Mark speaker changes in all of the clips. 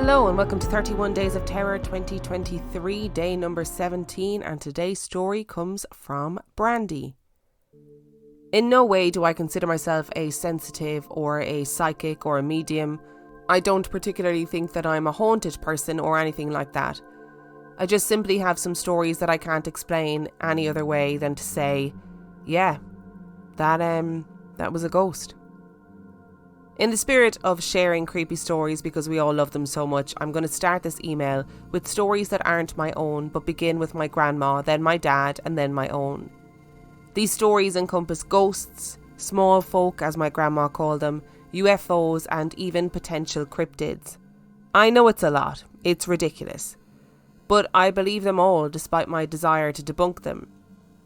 Speaker 1: Hello and welcome to 31 Days of Terror 2023, day number 17, and today's story comes from Brandi. In no way do I consider myself a sensitive or a psychic or a medium. I don't particularly think that I'm a haunted person or anything like that. I just simply have some stories that I can't explain any other way than to say, yeah, that was a ghost. In the spirit of sharing creepy stories because we all love them so much, I'm going to start this email with stories that aren't my own but begin with my grandma, then my dad, and then my own. These stories encompass ghosts, small folk as my grandma called them, UFOs, and even potential cryptids. I know it's a lot, it's ridiculous, but I believe them all despite my desire to debunk them.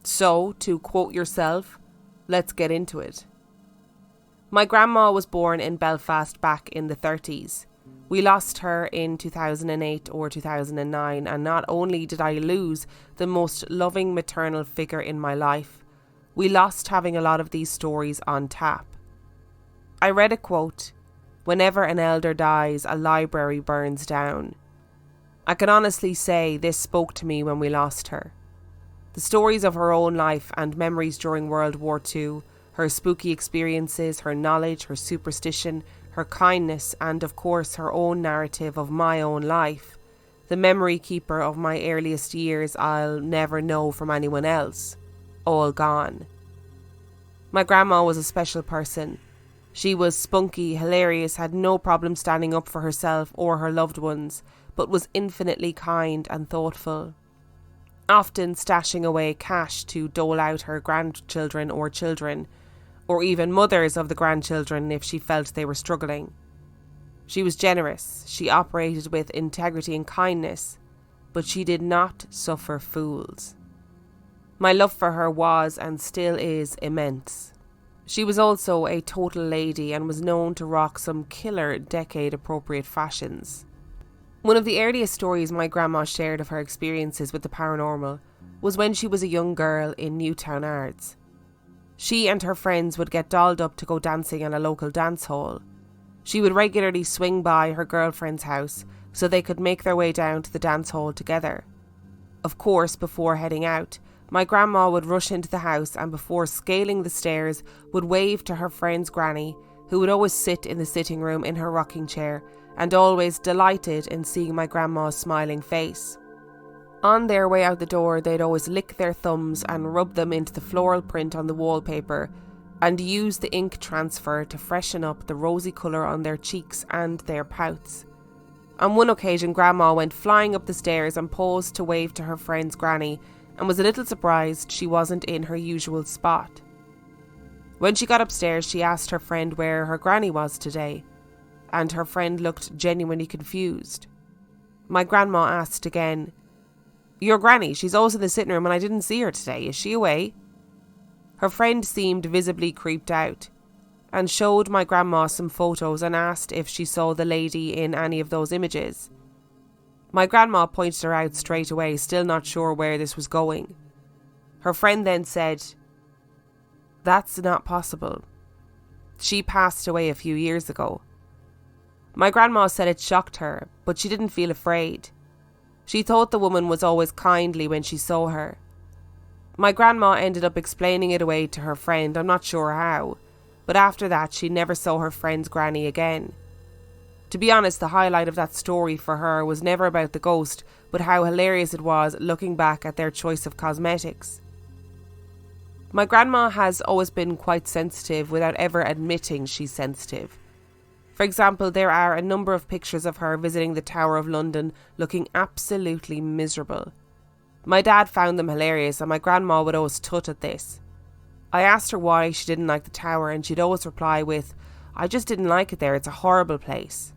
Speaker 1: So, to quote yourself, let's get into it. My grandma was born in Belfast back in the 30s. We lost her in 2008 or 2009, and not only did I lose the most loving maternal figure in my life, we lost having a lot of these stories on tap. I read a quote, "Whenever an elder dies, a library burns down." I can honestly say this spoke to me when we lost her. The stories of her own life and memories during World War II, her spooky experiences, her knowledge, her superstition, her kindness, and of course her own narrative of my own life, the memory keeper of my earliest years I'll never know from anyone else, all gone. My grandma was a special person. She was spunky, hilarious, had no problem standing up for herself or her loved ones, but was infinitely kind and thoughtful, often stashing away cash to dole out her grandchildren or children, or even mothers of the grandchildren if she felt they were struggling. She was generous, she operated with integrity and kindness, but she did not suffer fools. My love for her was and still is immense. She was also a total lady and was known to rock some killer decade-appropriate fashions. One of the earliest stories my grandma shared of her experiences with the paranormal was when she was a young girl in Newtown Ards. She and her friends would get dolled up to go dancing in a local dance hall. She would regularly swing by her girlfriend's house so they could make their way down to the dance hall together. Of course, before heading out, my grandma would rush into the house and before scaling the stairs would wave to her friend's granny, who would always sit in the sitting room in her rocking chair and always delighted in seeing my grandma's smiling face. On their way out the door, they'd always lick their thumbs and rub them into the floral print on the wallpaper and use the ink transfer to freshen up the rosy colour on their cheeks and their pouts. On one occasion, Grandma went flying up the stairs and paused to wave to her friend's granny and was a little surprised she wasn't in her usual spot. When she got upstairs, she asked her friend where her granny was today, and her friend looked genuinely confused. My grandma asked again, "Your granny, she's always in the sitting room and I didn't see her today. Is she away?" Her friend seemed visibly creeped out and showed my grandma some photos and asked if she saw the lady in any of those images. My grandma pointed her out straight away, still not sure where this was going. Her friend then said, "That's not possible. She passed away a few years ago." My grandma said it shocked her, but she didn't feel afraid. She thought the woman was always kindly when she saw her. My grandma ended up explaining it away to her friend, I'm not sure how, but after that she never saw her friend's granny again. To be honest, the highlight of that story for her was never about the ghost, but how hilarious it was looking back at their choice of cosmetics. My grandma has always been quite sensitive without ever admitting she's sensitive. For example, there are a number of pictures of her visiting the Tower of London looking absolutely miserable. My dad found them hilarious and my grandma would always tut at this. I asked her why she didn't like the tower and she'd always reply with, "I just didn't like it there, it's a horrible place."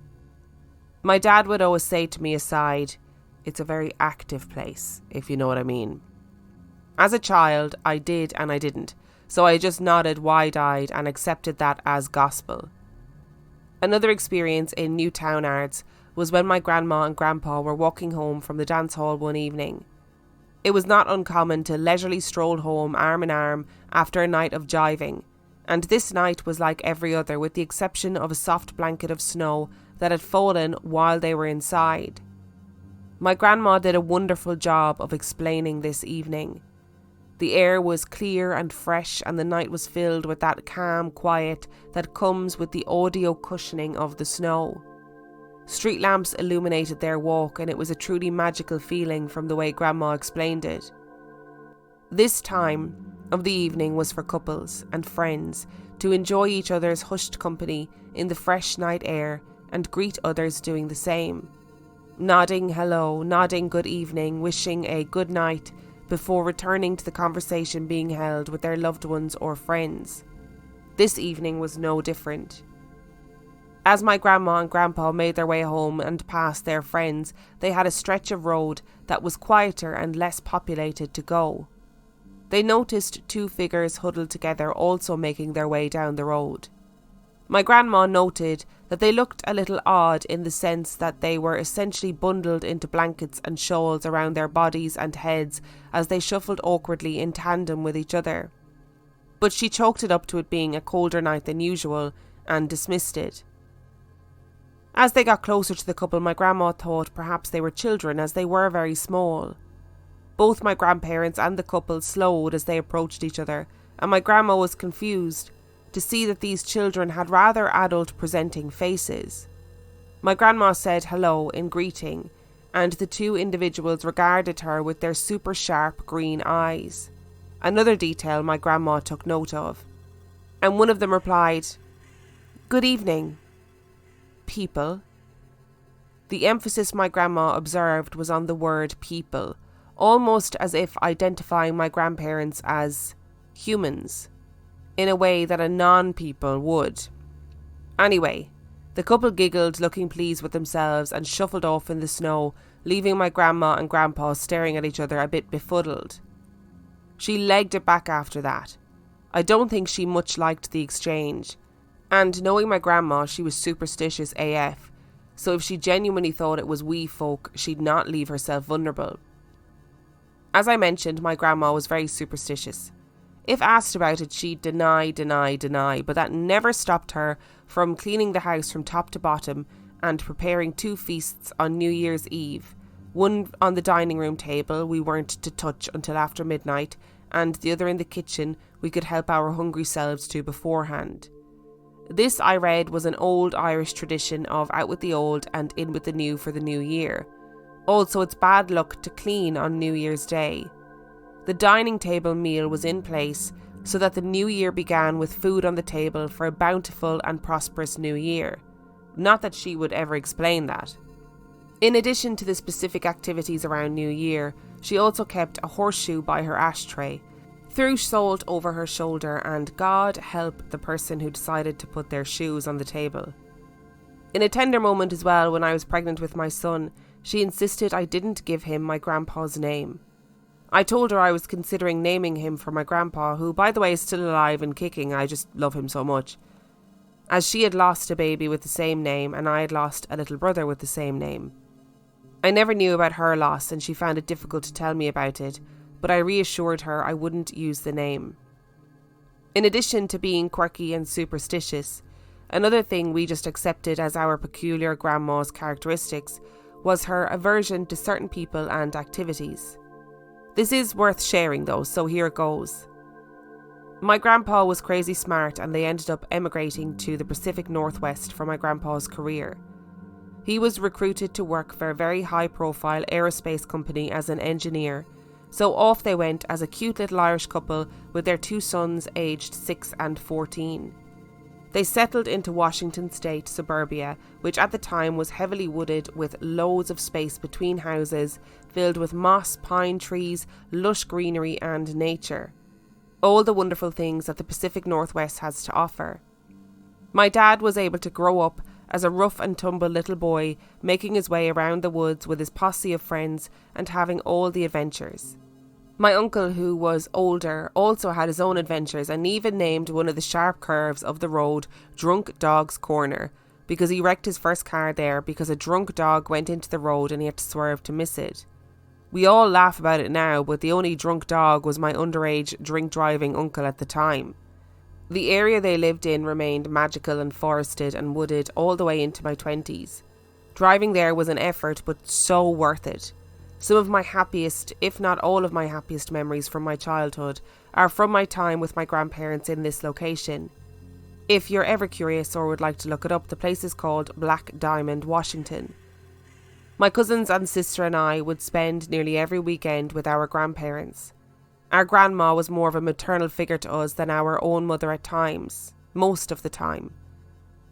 Speaker 1: My dad would always say to me aside, "It's a very active place, if you know what I mean." As a child, I did and I didn't, so I just nodded wide-eyed and accepted that as gospel. Another experience in Newtown Ards was when my grandma and grandpa were walking home from the dance hall one evening. It was not uncommon to leisurely stroll home arm in arm after a night of jiving, and this night was like every other with the exception of a soft blanket of snow that had fallen while they were inside. My grandma did a wonderful job of explaining this evening. The air was clear and fresh, and the night was filled with that calm quiet that comes with the audio cushioning of the snow. Street lamps illuminated their walk, and it was a truly magical feeling from the way Grandma explained it. This time of the evening was for couples and friends to enjoy each other's hushed company in the fresh night air and greet others doing the same. Nodding hello, nodding good evening, wishing a good night before returning to the conversation being held with their loved ones or friends. This evening was no different. As my grandma and grandpa made their way home and past their friends, they had a stretch of road that was quieter and less populated to go. They noticed two figures huddled together also making their way down the road. My grandma noted that they looked a little odd in the sense that they were essentially bundled into blankets and shawls around their bodies and heads as they shuffled awkwardly in tandem with each other. But she chalked it up to it being a colder night than usual and dismissed it. As they got closer to the couple, my grandma thought perhaps they were children, as they were very small. Both my grandparents and the couple slowed as they approached each other, and my grandma was confused to see that these children had rather adult-presenting faces. My grandma said hello in greeting, and the two individuals regarded her with their super sharp green eyes. Another detail my grandma took note of. And one of them replied, "Good evening, people." The emphasis my grandma observed was on the word people, almost as if identifying my grandparents as humans, in a way that a non-people would. Anyway, the couple giggled, looking pleased with themselves, and shuffled off in the snow, leaving my grandma and grandpa staring at each other a bit befuddled. She legged it back after that. I don't think she much liked the exchange, and knowing my grandma, she was superstitious AF, so if she genuinely thought it was wee folk, she'd not leave herself vulnerable. As I mentioned, my grandma was very superstitious. If asked about it, she'd deny, but that never stopped her from cleaning the house from top to bottom and preparing two feasts on New Year's Eve. One on the dining room table we weren't to touch until after midnight, and the other in the kitchen we could help our hungry selves to beforehand. This, I read, was an old Irish tradition of out with the old and in with the new for the new year. Also, it's bad luck to clean on New Year's Day. The dining table meal was in place so that the new year began with food on the table for a bountiful and prosperous new year. Not that she would ever explain that. In addition to the specific activities around New Year, she also kept a horseshoe by her ashtray, threw salt over her shoulder, and God help the person who decided to put their shoes on the table. In a tender moment as well, when I was pregnant with my son, she insisted I didn't give him my grandpa's name. I told her I was considering naming him for my grandpa, who, by the way, is still alive and kicking. I just love him so much. As she had lost a baby with the same name, and I had lost a little brother with the same name. I never knew about her loss, and she found it difficult to tell me about it, but I reassured her I wouldn't use the name. In addition to being quirky and superstitious, another thing we just accepted as our peculiar grandma's characteristics was her aversion to certain people and activities. This is worth sharing though, so here it goes. My grandpa was crazy smart, and they ended up emigrating to the Pacific Northwest for my grandpa's career. He was recruited to work for a very high-profile aerospace company as an engineer, so off they went as a cute little Irish couple with their two sons aged 6 and 14. They settled into Washington State suburbia, which at the time was heavily wooded with loads of space between houses, filled with moss, pine trees, lush greenery and nature. All the wonderful things that the Pacific Northwest has to offer. My dad was able to grow up as a rough and tumble little boy, making his way around the woods with his posse of friends and having all the adventures. My uncle, who was older, also had his own adventures and even named one of the sharp curves of the road Drunk Dog's Corner, because he wrecked his first car there because a drunk dog went into the road and he had to swerve to miss it. We all laugh about it now, but the only drunk dog was my underage drink driving uncle at the time. The area they lived in remained magical and forested and wooded all the way into my 20s. Driving there was an effort, but so worth it. Some of my happiest, if not all of my happiest memories from my childhood are from my time with my grandparents in this location. If you're ever curious or would like to look it up, the place is called Black Diamond, Washington. My cousins and sister and I would spend nearly every weekend with our grandparents. Our grandma was more of a maternal figure to us than our own mother at times, most of the time.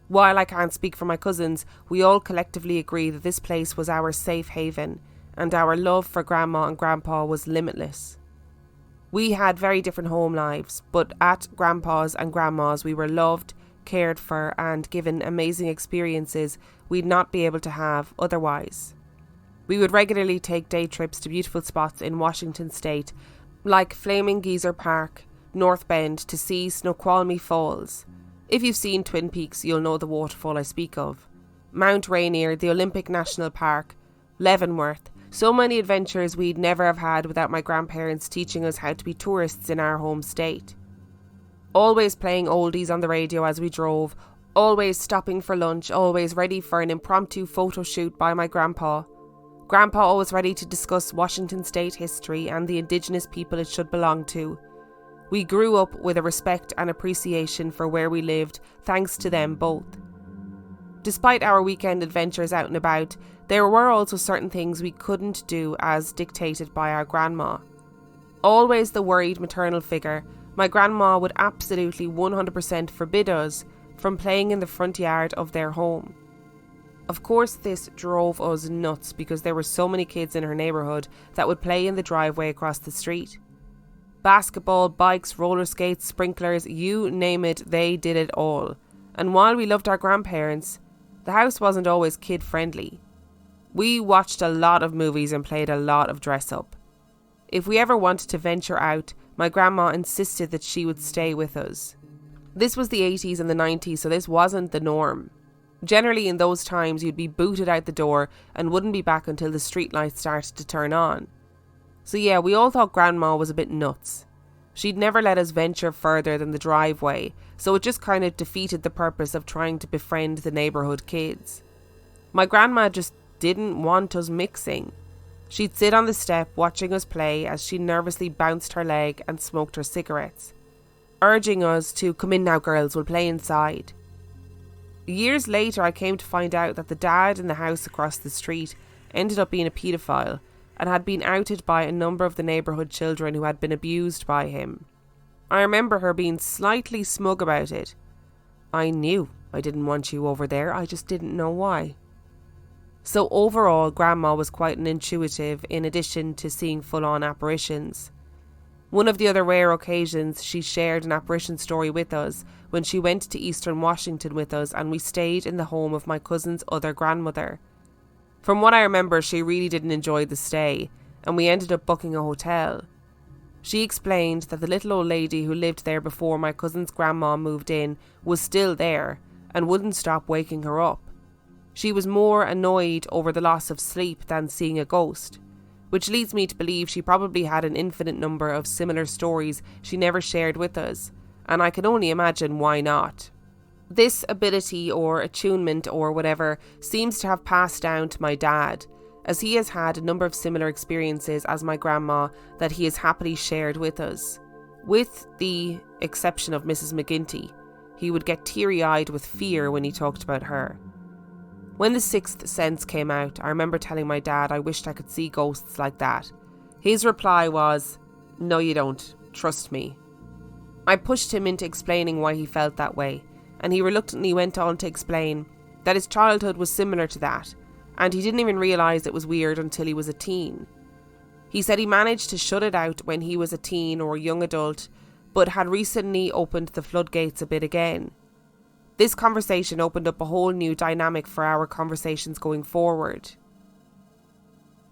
Speaker 1: While I can't speak for my cousins, we all collectively agree that this place was our safe haven, and our love for grandma and grandpa was limitless. We had very different home lives, but at grandpa's and grandma's we were loved, cared for, and given amazing experiences we'd not be able to have otherwise. We would regularly take day trips to beautiful spots in Washington state, like Flaming Geyser Park, North Bend, to see Snoqualmie Falls. If you've seen Twin Peaks, you'll know the waterfall I speak of. Mount Rainier, the Olympic National Park, Leavenworth. So many adventures we'd never have had without my grandparents teaching us how to be tourists in our home state. Always playing oldies on the radio as we drove, always stopping for lunch, always ready for an impromptu photo shoot by my grandpa. Grandpa always ready to discuss Washington state history and the indigenous people it should belong to. We grew up with a respect and appreciation for where we lived, thanks to them both. Despite our weekend adventures out and about, there were also certain things we couldn't do as dictated by our grandma. Always the worried maternal figure, my grandma would absolutely 100% forbid us from playing in the front yard of their home. Of course, this drove us nuts because there were so many kids in her neighbourhood that would play in the driveway across the street. Basketball, bikes, roller skates, sprinklers, you name it, they did it all. And while we loved our grandparents, the house wasn't always kid-friendly. We watched a lot of movies and played a lot of dress-up. If we ever wanted to venture out, my grandma insisted that she would stay with us. This was the 80s and the 90s, so this wasn't the norm. Generally in those times you'd be booted out the door and wouldn't be back until the streetlights started to turn on. So yeah, we all thought grandma was a bit nuts. She'd never let us venture further than the driveway, so it just kind of defeated the purpose of trying to befriend the neighbourhood kids. My grandma just didn't want us mixing. She'd sit on the step watching us play as she nervously bounced her leg and smoked her cigarettes, urging us to "Come in now girls, we'll play inside." Years later I came to find out that the dad in the house across the street ended up being a paedophile and had been outed by a number of the neighbourhood children who had been abused by him. I remember her being slightly smug about it. I knew I didn't want you over there, I just didn't know why. So overall, grandma was quite an intuitive in addition to seeing full-on apparitions. One of the other rare occasions she shared an apparition story with us when she went to Eastern Washington with us and we stayed in the home of my cousin's other grandmother. From what I remember, she really didn't enjoy the stay and we ended up booking a hotel. She explained that the little old lady who lived there before my cousin's grandma moved in was still there and wouldn't stop waking her up. She was more annoyed over the loss of sleep than seeing a ghost, which leads me to believe she probably had an infinite number of similar stories she never shared with us, and I can only imagine why not. This ability or attunement or whatever seems to have passed down to my dad, as he has had a number of similar experiences as my grandma that he has happily shared with us. With the exception of Mrs. McGinty, he would get teary-eyed with fear when he talked about her. When The Sixth Sense came out, I remember telling my dad I wished I could see ghosts like that. His reply was, "No you don't, trust me." I pushed him into explaining why he felt that way, and he reluctantly went on to explain that his childhood was similar to that, and he didn't even realise it was weird until he was a teen. He said he managed to shut it out when he was a teen or a young adult, but had recently opened the floodgates a bit again. This conversation opened up a whole new dynamic for our conversations going forward.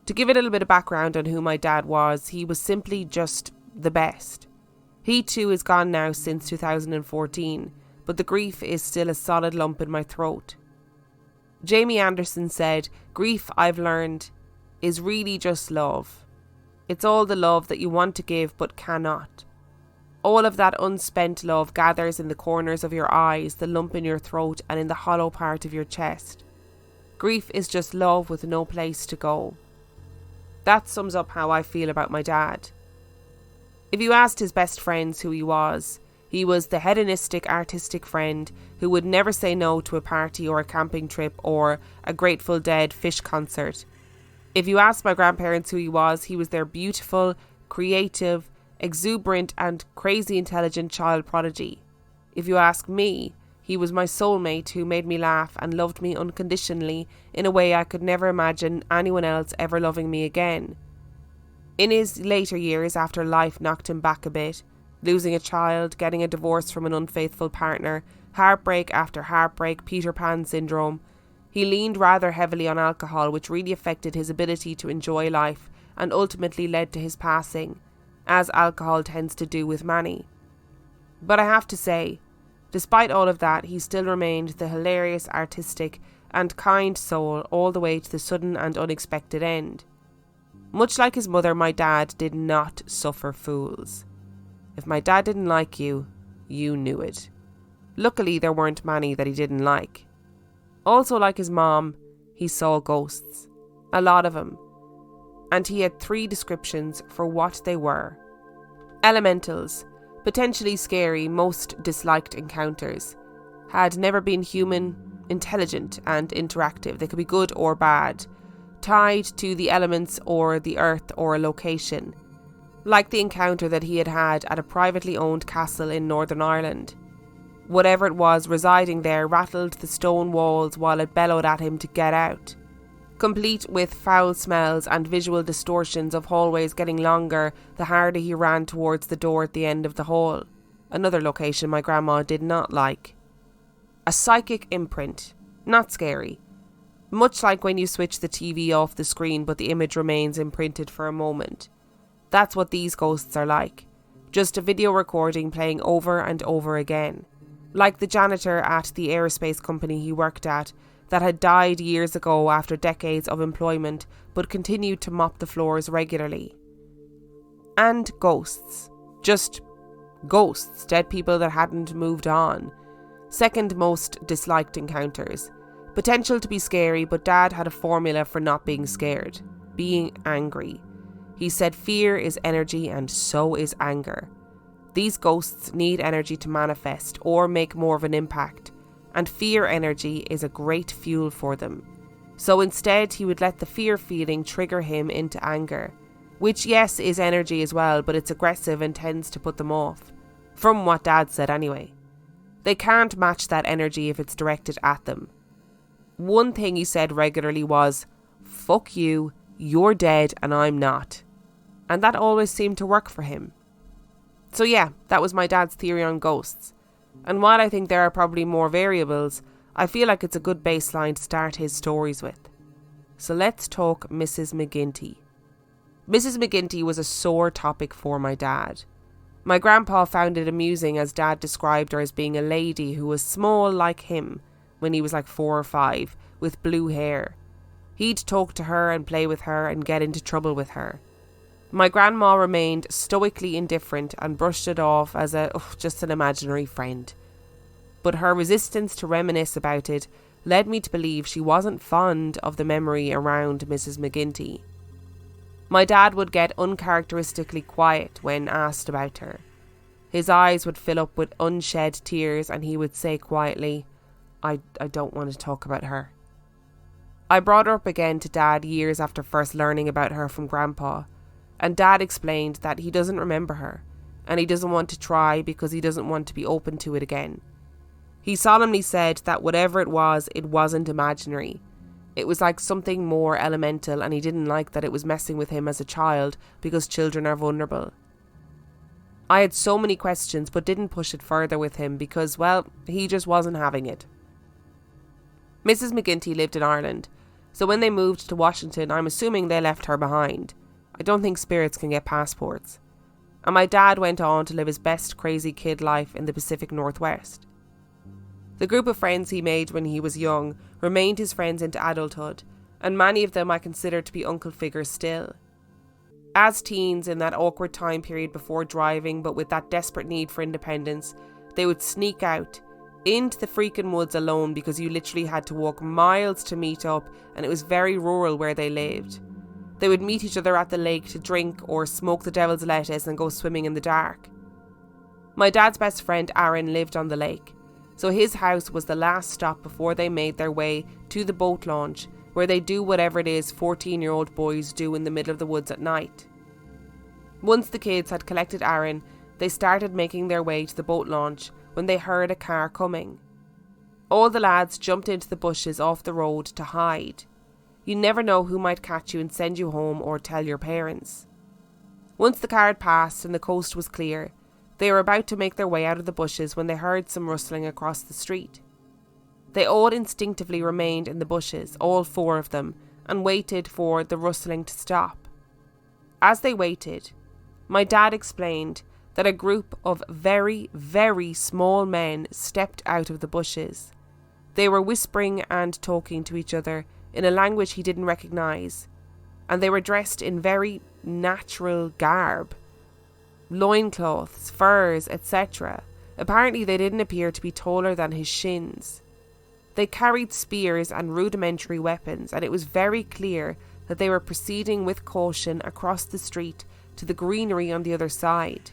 Speaker 1: To give a little bit of background on who my dad was, he was simply just the best. He too is gone now since 2014, but the grief is still a solid lump in my throat. Jamie Anderson said, "Grief, I've learned, is really just love. It's all the love that you want to give but cannot. All of that unspent love gathers in the corners of your eyes, the lump in your throat, and in the hollow part of your chest. Grief is just love with no place to go. That sums up how I feel about my dad. If you asked his best friends who he was the hedonistic artistic friend who would never say no to a party or a camping trip or a Grateful Dead Fish concert. If you asked my grandparents who he was their beautiful, creative, exuberant and crazy intelligent child prodigy. If you ask me, he was my soulmate who made me laugh and loved me unconditionally in a way I could never imagine anyone else ever loving me again. In his later years, after life knocked him back a bit, losing a child, getting a divorce from an unfaithful partner, heartbreak after heartbreak, Peter Pan syndrome, he leaned rather heavily on alcohol, which really affected his ability to enjoy life and ultimately led to his passing, as alcohol tends to do with many. But I have to say, despite all of that, he still remained the hilarious, artistic and kind soul all the way to the sudden and unexpected end. Much like his mother, my dad did not suffer fools. If my dad didn't like you, you knew it. Luckily, there weren't many that he didn't like. Also, like his mom, he saw ghosts. A lot of them. And he had 3 descriptions for what they were. Elementals, potentially scary, most disliked encounters. Had never been human, intelligent and interactive. They could be good or bad. Tied to the elements or the earth or a location. Like the encounter that he had had at a privately owned castle in Northern Ireland. Whatever it was residing there rattled the stone walls while it bellowed at him to get out. Complete with foul smells and visual distortions of hallways getting longer the harder he ran towards the door at the end of the hall. Another location my grandma did not like. A psychic imprint. Not scary. Much like when you switch the TV off the screen but the image remains imprinted for a moment. That's what these ghosts are like. Just a video recording playing over and over again. Like the janitor at the aerospace company he worked at that had died years ago after decades of employment but continued to mop the floors regularly. And ghosts. Just ghosts. Dead people that hadn't moved on. Second most disliked encounters. Potential to be scary, but Dad had a formula for not being scared. Being angry. He said fear is energy and so is anger. These ghosts need energy to manifest or make more of an impact, and fear energy is a great fuel for them. So instead he would let the fear feeling trigger him into anger, which yes is energy as well, but it's aggressive and tends to put them off. From what Dad said anyway. They can't match that energy if it's directed at them. One thing he said regularly was, "Fuck you, you're dead and I'm not." And that always seemed to work for him. So yeah, that was my dad's theory on ghosts. And while I think there are probably more variables, I feel like it's a good baseline to start his stories with. So let's talk Mrs. McGinty. Mrs. McGinty was a sore topic for my dad. My grandpa found it amusing as Dad described her as being a lady who was small like him when he was like 4 or 5, with blue hair. He'd talk to her and play with her and get into trouble with her. My grandma remained stoically indifferent and brushed it off as just an imaginary friend. But her resistance to reminisce about it led me to believe she wasn't fond of the memory around Mrs. McGinty. My dad would get uncharacteristically quiet when asked about her. His eyes would fill up with unshed tears and he would say quietly, I don't want to talk about her. I brought her up again to Dad years after first learning about her from Grandpa, and Dad explained that he doesn't remember her, and he doesn't want to try because he doesn't want to be open to it again. He solemnly said that whatever it wasn't imaginary. It was like something more elemental, and he didn't like that it was messing with him as a child because children are vulnerable. I had so many questions but didn't push it further with him because, well, he just wasn't having it. Mrs. McGinty lived in Ireland, so when they moved to Washington, I'm assuming they left her behind. I don't think spirits can get passports. And my dad went on to live his best crazy kid life in the Pacific Northwest. The group of friends he made when he was young remained his friends into adulthood, and many of them I consider to be uncle figures still. As teens in that awkward time period before driving, but with that desperate need for independence, they would sneak out into the freaking woods alone because you literally had to walk miles to meet up, and it was very rural where they lived. They would meet each other at the lake to drink or smoke the devil's lettuce and go swimming in the dark. My dad's best friend Aaron lived on the lake, so his house was the last stop before they made their way to the boat launch, where they do whatever it is 14-year-old boys do in the middle of the woods at night. Once the kids had collected Aaron, they started making their way to the boat launch when they heard a car coming. All the lads jumped into the bushes off the road to hide. You never know who might catch you and send you home or tell your parents. Once the car had passed and the coast was clear, they were about to make their way out of the bushes when they heard some rustling across the street. They all instinctively remained in the bushes, all 4 of them, and waited for the rustling to stop. As they waited, my dad explained that a group of very, very small men stepped out of the bushes. They were whispering and talking to each other in a language he didn't recognise, and they were dressed in very natural garb. Loincloths, furs, etc. Apparently they didn't appear to be taller than his shins. They carried spears and rudimentary weapons, and it was very clear that they were proceeding with caution across the street to the greenery on the other side.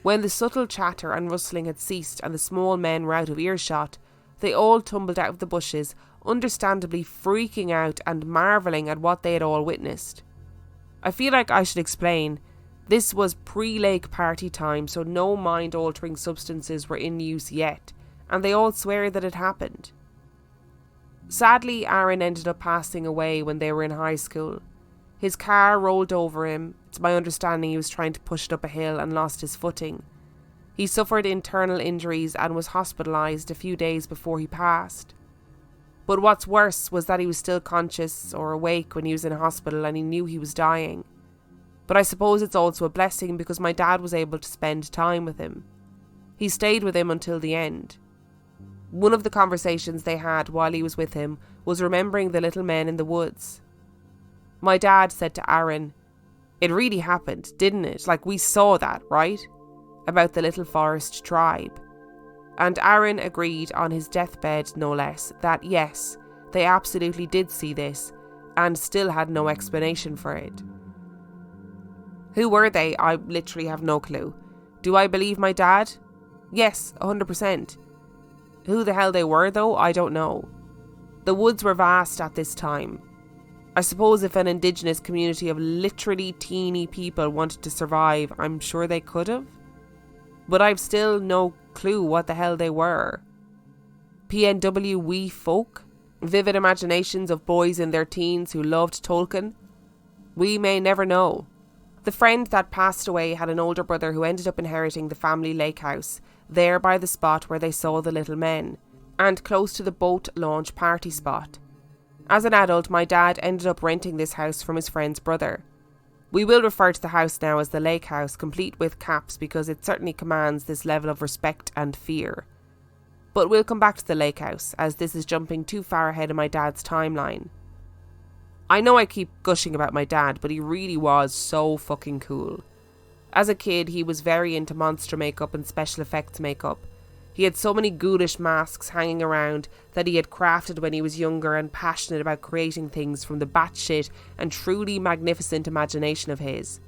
Speaker 1: When the subtle chatter and rustling had ceased and the small men were out of earshot, they all tumbled out of the bushes, understandably freaking out and marvelling at what they had all witnessed. I feel like I should explain, this was pre-lake party time, so no mind-altering substances were in use yet, and they all swear that it happened. Sadly, Aaron ended up passing away when they were in high school. His car rolled over him. It's my understanding he was trying to push it up a hill and lost his footing. He suffered internal injuries and was hospitalised a few days before he passed. But what's worse was that he was still conscious or awake when he was in hospital and he knew he was dying. But I suppose it's also a blessing because my dad was able to spend time with him. He stayed with him until the end. One of the conversations they had while he was with him was remembering the little men in the woods. My dad said to Aaron, "It really happened, didn't it? Like we saw that, right?" About the little forest tribe. And Aaron agreed on his deathbed, no less, that yes, they absolutely did see this and still had no explanation for it. Who were they? I literally have no clue. Do I believe my dad? Yes, 100%. Who the hell they were though, I don't know. The woods were vast at this time. I suppose if an indigenous community of literally teeny people wanted to survive, I'm sure they could have. But I've still no clue what the hell they were. PNW wee folk? Vivid imaginations of boys in their teens who loved Tolkien? We may never know. The friend that passed away had an older brother who ended up inheriting the family lake house, there by the spot where they saw the little men, and close to the boat launch party spot. As an adult, my dad ended up renting this house from his friend's brother. We will refer to the house now as the lake house, complete with caps, because it certainly commands this level of respect and fear. But we'll come back to the lake house, as this is jumping too far ahead of my dad's timeline. I know I keep gushing about my dad, but he really was so fucking cool. As a kid, he was very into monster makeup and special effects makeup. He had so many ghoulish masks hanging around that he had crafted when he was younger and passionate about creating things from the batshit and truly magnificent imagination of his.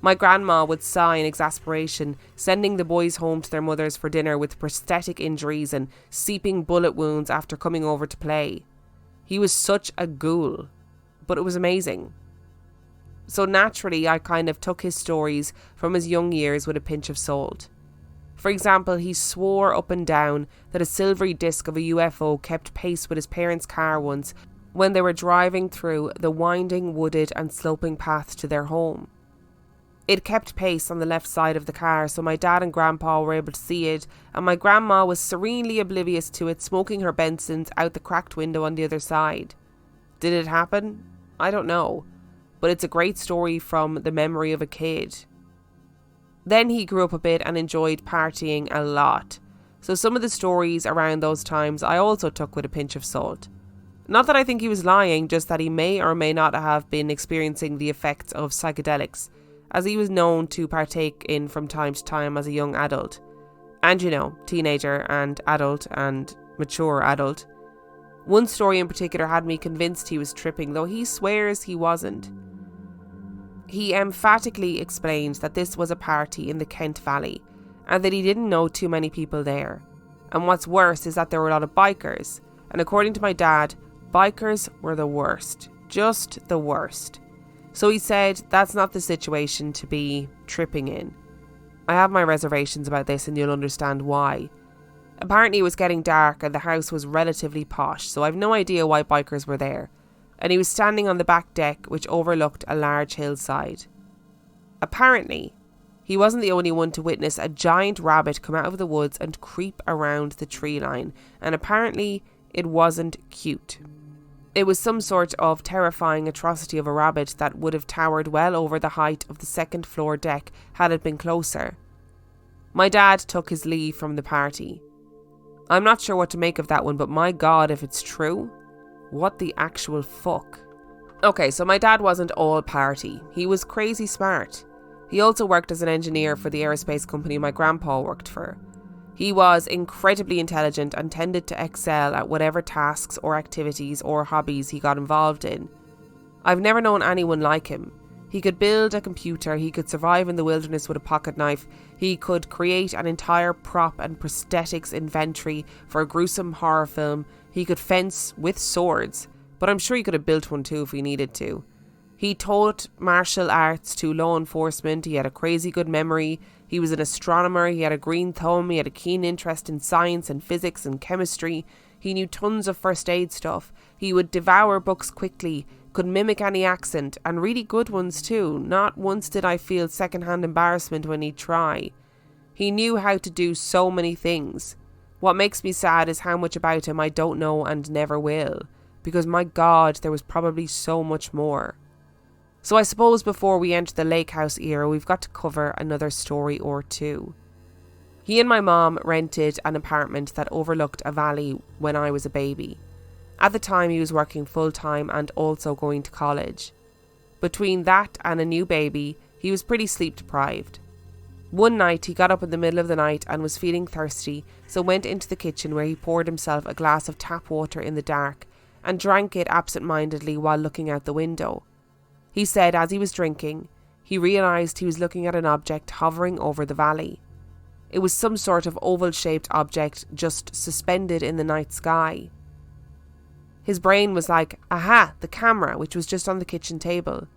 Speaker 1: My grandma would sigh in exasperation, sending the boys home to their mothers for dinner with prosthetic injuries and seeping bullet wounds after coming over to play. He was such a ghoul, but it was amazing. So naturally, I kind of took his stories from his young years with a pinch of salt. For example, he swore up and down that a silvery disc of a UFO kept pace with his parents' car once when they were driving through the winding, wooded and sloping path to their home. It kept pace on the left side of the car, so my dad and grandpa were able to see it, and my grandma was serenely oblivious to it, smoking her Bensons out the cracked window on the other side. Did it happen? I don't know, but it's a great story from the memory of a kid. Then he grew up a bit and enjoyed partying a lot. So some of the stories around those times I also took with a pinch of salt. Not that I think he was lying, just that he may or may not have been experiencing the effects of psychedelics, as he was known to partake in from time to time as a young adult. And teenager and adult and mature adult. One story in particular had me convinced he was tripping, though he swears he wasn't. He emphatically explained that this was a party in the Kent Valley, and that he didn't know too many people there. And what's worse is that there were a lot of bikers, and according to my dad, bikers were the worst. Just the worst. So he said that's not the situation to be tripping in. I have my reservations about this, and you'll understand why. Apparently it was getting dark and the house was relatively posh, so I've no idea why bikers were there. And he was standing on the back deck, which overlooked a large hillside. Apparently, he wasn't the only one to witness a giant rabbit come out of the woods and creep around the tree line, and apparently it wasn't cute. It was some sort of terrifying atrocity of a rabbit that would have towered well over the height of the second floor deck had it been closer. My dad took his leave from the party. I'm not sure what to make of that one, but my God, if it's true, what the actual fuck? Okay, so my dad wasn't all party. He was crazy smart. He also worked as an engineer for the aerospace company my grandpa worked for. He was incredibly intelligent and tended to excel at whatever tasks or activities or hobbies he got involved in. I've never known anyone like him. He could build a computer, he could survive in the wilderness with a pocket knife, he could create an entire prop and prosthetics inventory for a gruesome horror film, he could fence with swords, but I'm sure he could have built one too if he needed to. He taught martial arts to law enforcement, he had a crazy good memory, he was an astronomer, he had a green thumb, he had a keen interest in science and physics and chemistry, he knew tons of first aid stuff, he would devour books quickly, could mimic any accent, and really good ones too. Not once did I feel secondhand embarrassment when he'd try. He knew how to do so many things. What makes me sad is how much about him I don't know and never will, because my God, there was probably so much more. So I suppose before we enter the lake house era, we've got to cover another story or two. He and my mom rented an apartment that overlooked a valley when I was a baby. At the time, he was working full-time and also going to college. Between that and a new baby, he was pretty sleep-deprived. One night, he got up in the middle of the night and was feeling thirsty, so went into the kitchen where he poured himself a glass of tap water in the dark and drank it absent-mindedly while looking out the window. He said as he was drinking, he realised he was looking at an object hovering over the valley. It was some sort of oval-shaped object just suspended in the night sky. His brain was like, aha, the camera, which was just on the kitchen table.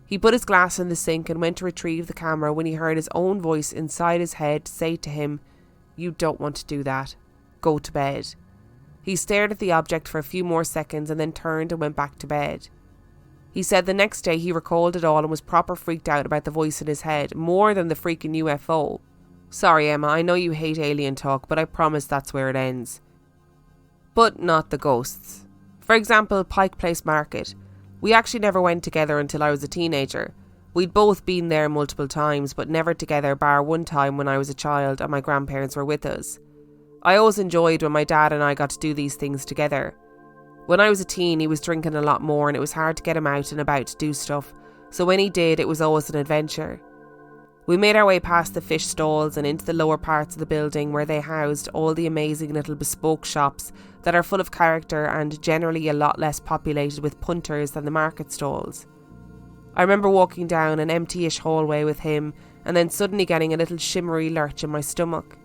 Speaker 1: He put his glass in the sink and went to retrieve the camera when he heard his own voice inside his head say to him, "You don't want to do that. Go to bed." He stared at the object for a few more seconds and then turned and went back to bed. He said the next day he recalled it all and was proper freaked out about the voice in his head, more than the freaking UFO. Sorry, Emma, I know you hate alien talk, but I promise that's where it ends. But not the ghosts. For example, Pike Place Market. We actually never went together until I was a teenager. We'd both been there multiple times, but never together bar one time when I was a child and my grandparents were with us. I always enjoyed when my dad and I got to do these things together. When I was a teen, he was drinking a lot more and it was hard to get him out and about to do stuff, so when he did, it was always an adventure. We made our way past the fish stalls and into the lower parts of the building where they housed all the amazing little bespoke shops that are full of character and generally a lot less populated with punters than the market stalls. I remember walking down an empty-ish hallway with him and then suddenly getting a little shimmery lurch in my stomach.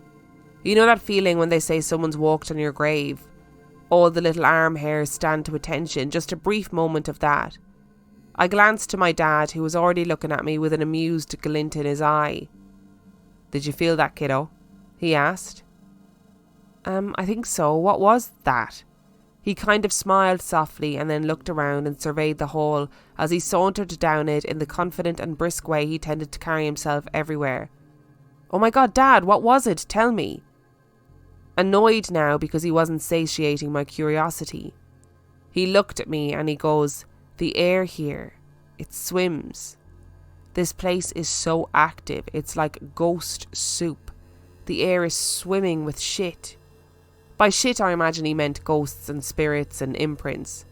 Speaker 1: You know that feeling when they say someone's walked on your grave? All the little arm hairs stand to attention, just a brief moment of that. I glanced to my dad, who was already looking at me with an amused glint in his eye. "Did you feel that, kiddo?" he asked. I think so. What was that?" He kind of smiled softly and then looked around and surveyed the hall as he sauntered down it in the confident and brisk way he tended to carry himself everywhere. "Oh my God, Dad, what was it? Tell me." Annoyed now because he wasn't satiating my curiosity. He looked at me and he goes, "The air here, it swims. This place is so active, it's like ghost soup. The air is swimming with shit. By shit, I imagine he meant ghosts and spirits and imprints.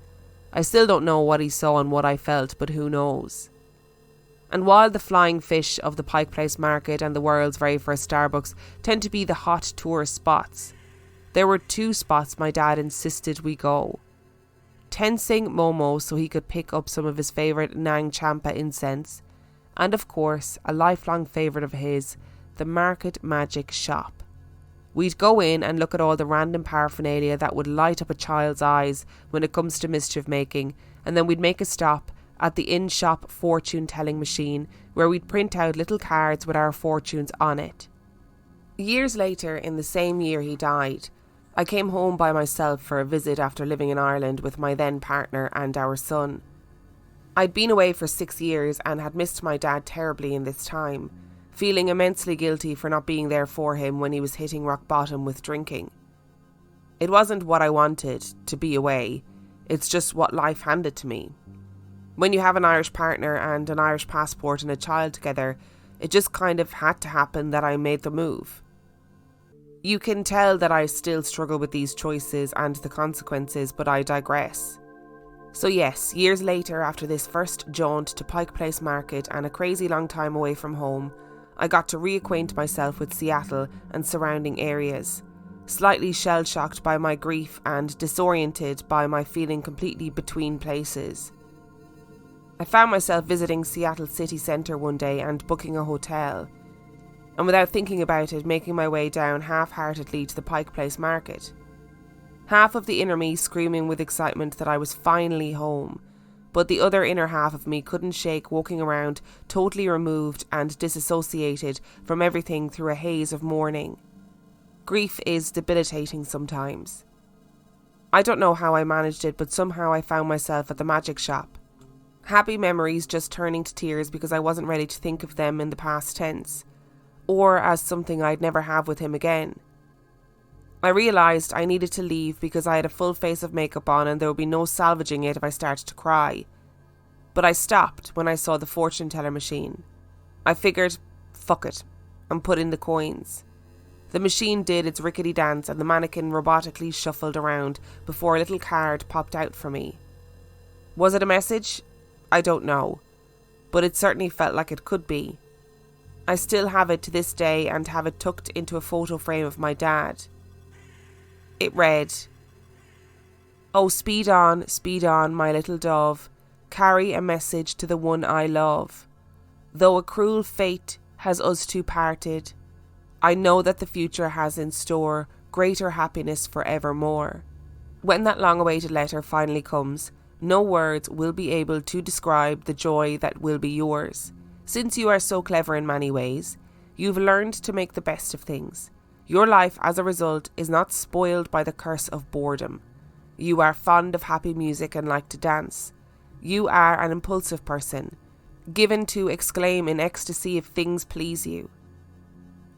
Speaker 1: I still don't know what he saw and what I felt, but who knows. And while the flying fish of the Pike Place Market and the world's very first Starbucks tend to be the hot tourist spots, there were 2 spots my dad insisted we go. Tensing Momo so he could pick up some of his favourite Nang Champa incense, and of course, a lifelong favourite of his, the Market Magic Shop. We'd go in and look at all the random paraphernalia that would light up a child's eyes when it comes to mischief making, and then we'd make a stop at the in-shop fortune-telling machine where we'd print out little cards with our fortunes on it. Years later, in the same year he died, I came home by myself for a visit after living in Ireland with my then partner and our son. I'd been away for 6 years and had missed my dad terribly in this time, feeling immensely guilty for not being there for him when he was hitting rock bottom with drinking. It wasn't what I wanted, to be away, it's just what life handed to me. When you have an Irish partner and an Irish passport and a child together, it just kind of had to happen that I made the move. You can tell that I still struggle with these choices and the consequences, but I digress. So yes, years later, after this first jaunt to Pike Place Market and a crazy long time away from home, I got to reacquaint myself with Seattle and surrounding areas, slightly shell-shocked by my grief and disoriented by my feeling completely between places. I found myself visiting Seattle city centre one day and booking a hotel, and without thinking about it, making my way down half-heartedly to the Pike Place Market. Half of the inner me screaming with excitement that I was finally home, but the other inner half of me couldn't shake walking around totally removed and disassociated from everything through a haze of mourning. Grief is debilitating sometimes. I don't know how I managed it, but somehow I found myself at the magic shop. Happy memories just turning to tears because I wasn't ready to think of them in the past tense, or as something I'd never have with him again. I realised I needed to leave because I had a full face of makeup on and there would be no salvaging it if I started to cry. But I stopped when I saw the fortune teller machine. I figured, fuck it, and put in the coins. The machine did its rickety dance and the mannequin robotically shuffled around before a little card popped out for me. Was it a message? I don't know, but it certainly felt like it could be. I still have it to this day and have it tucked into a photo frame of my dad. It read, "Oh, speed on, my little dove, carry a message to the one I love. Though a cruel fate has us two parted, I know that the future has in store greater happiness for evermore." When that long-awaited letter finally comes, no words will be able to describe the joy that will be yours. Since you are so clever in many ways, you've learned to make the best of things. Your life, as a result, is not spoiled by the curse of boredom. You are fond of happy music and like to dance. You are an impulsive person, given to exclaim in ecstasy if things please you.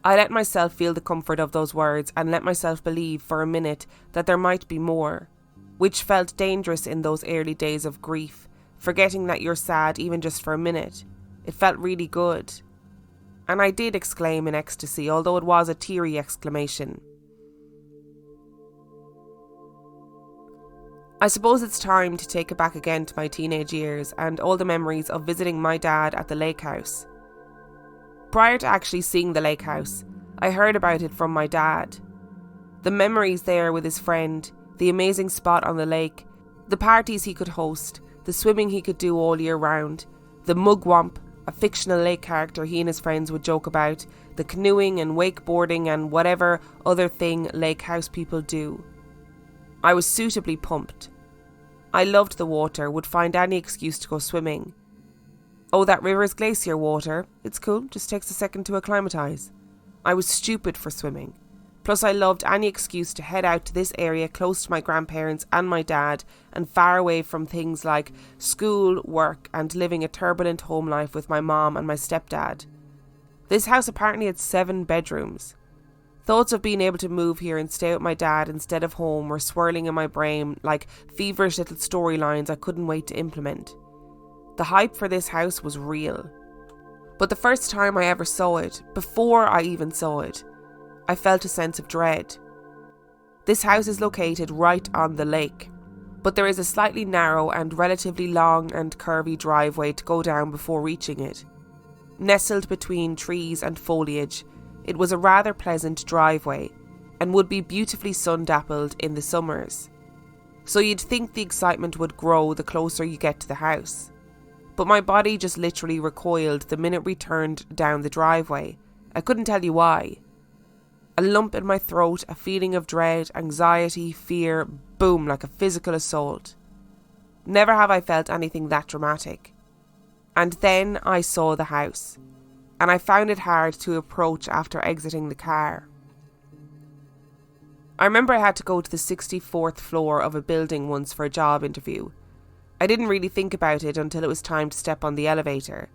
Speaker 1: I let myself feel the comfort of those words and let myself believe for a minute that there might be more, which felt dangerous in those early days of grief, forgetting that you're sad even just for a minute. It felt really good. And I did exclaim in ecstasy, although it was a teary exclamation. I suppose it's time to take it back again to my teenage years and all the memories of visiting my dad at the lake house. Prior to actually seeing the lake house, I heard about it from my dad. The memories there with his friend, the amazing spot on the lake, the parties he could host, the swimming he could do all year round, the mugwump, a fictional lake character he and his friends would joke about, the canoeing and wakeboarding and whatever other thing lake house people do. I was suitably pumped. I loved the water, would find any excuse to go swimming. Oh, that river's glacier water. It's cool, just takes a second to acclimatise. I was stupid for swimming. Plus I loved any excuse to head out to this area close to my grandparents and my dad and far away from things like school, work and living a turbulent home life with my mom and my stepdad. This house apparently had 7 bedrooms. Thoughts of being able to move here and stay with my dad instead of home were swirling in my brain like feverish little storylines I couldn't wait to implement. The hype for this house was real. But the first time I ever saw it, before I even saw it, I felt a sense of dread. This house is located right on the lake, but there is a slightly narrow and relatively long and curvy driveway to go down before reaching it. Nestled between trees and foliage, it was a rather pleasant driveway and would be beautifully sun-dappled in the summers. So you'd think the excitement would grow the closer you get to the house. But my body just literally recoiled the minute we turned down the driveway. I couldn't tell you why. A lump in my throat, a feeling of dread, anxiety, fear, boom, like a physical assault. Never have I felt anything that dramatic. And then I saw the house, and I found it hard to approach after exiting the car. I remember I had to go to the 64th floor of a building once for a job interview. I didn't really think about it until it was time to step on the elevator.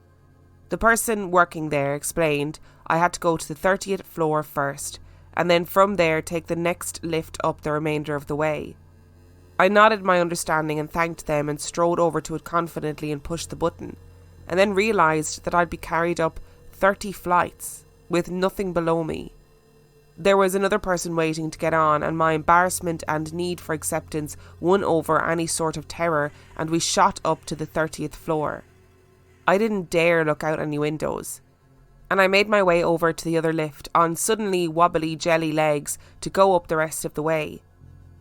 Speaker 1: The person working there explained I had to go to the 30th floor first, and then from there take the next lift up the remainder of the way. I nodded my understanding and thanked them and strode over to it confidently and pushed the button, and then realised that I'd be carried up 30 flights with nothing below me. There was another person waiting to get on, and my embarrassment and need for acceptance won over any sort of terror, and we shot up to the 30th floor. I didn't dare look out any windows, and I made my way over to the other lift on suddenly wobbly jelly legs to go up the rest of the way.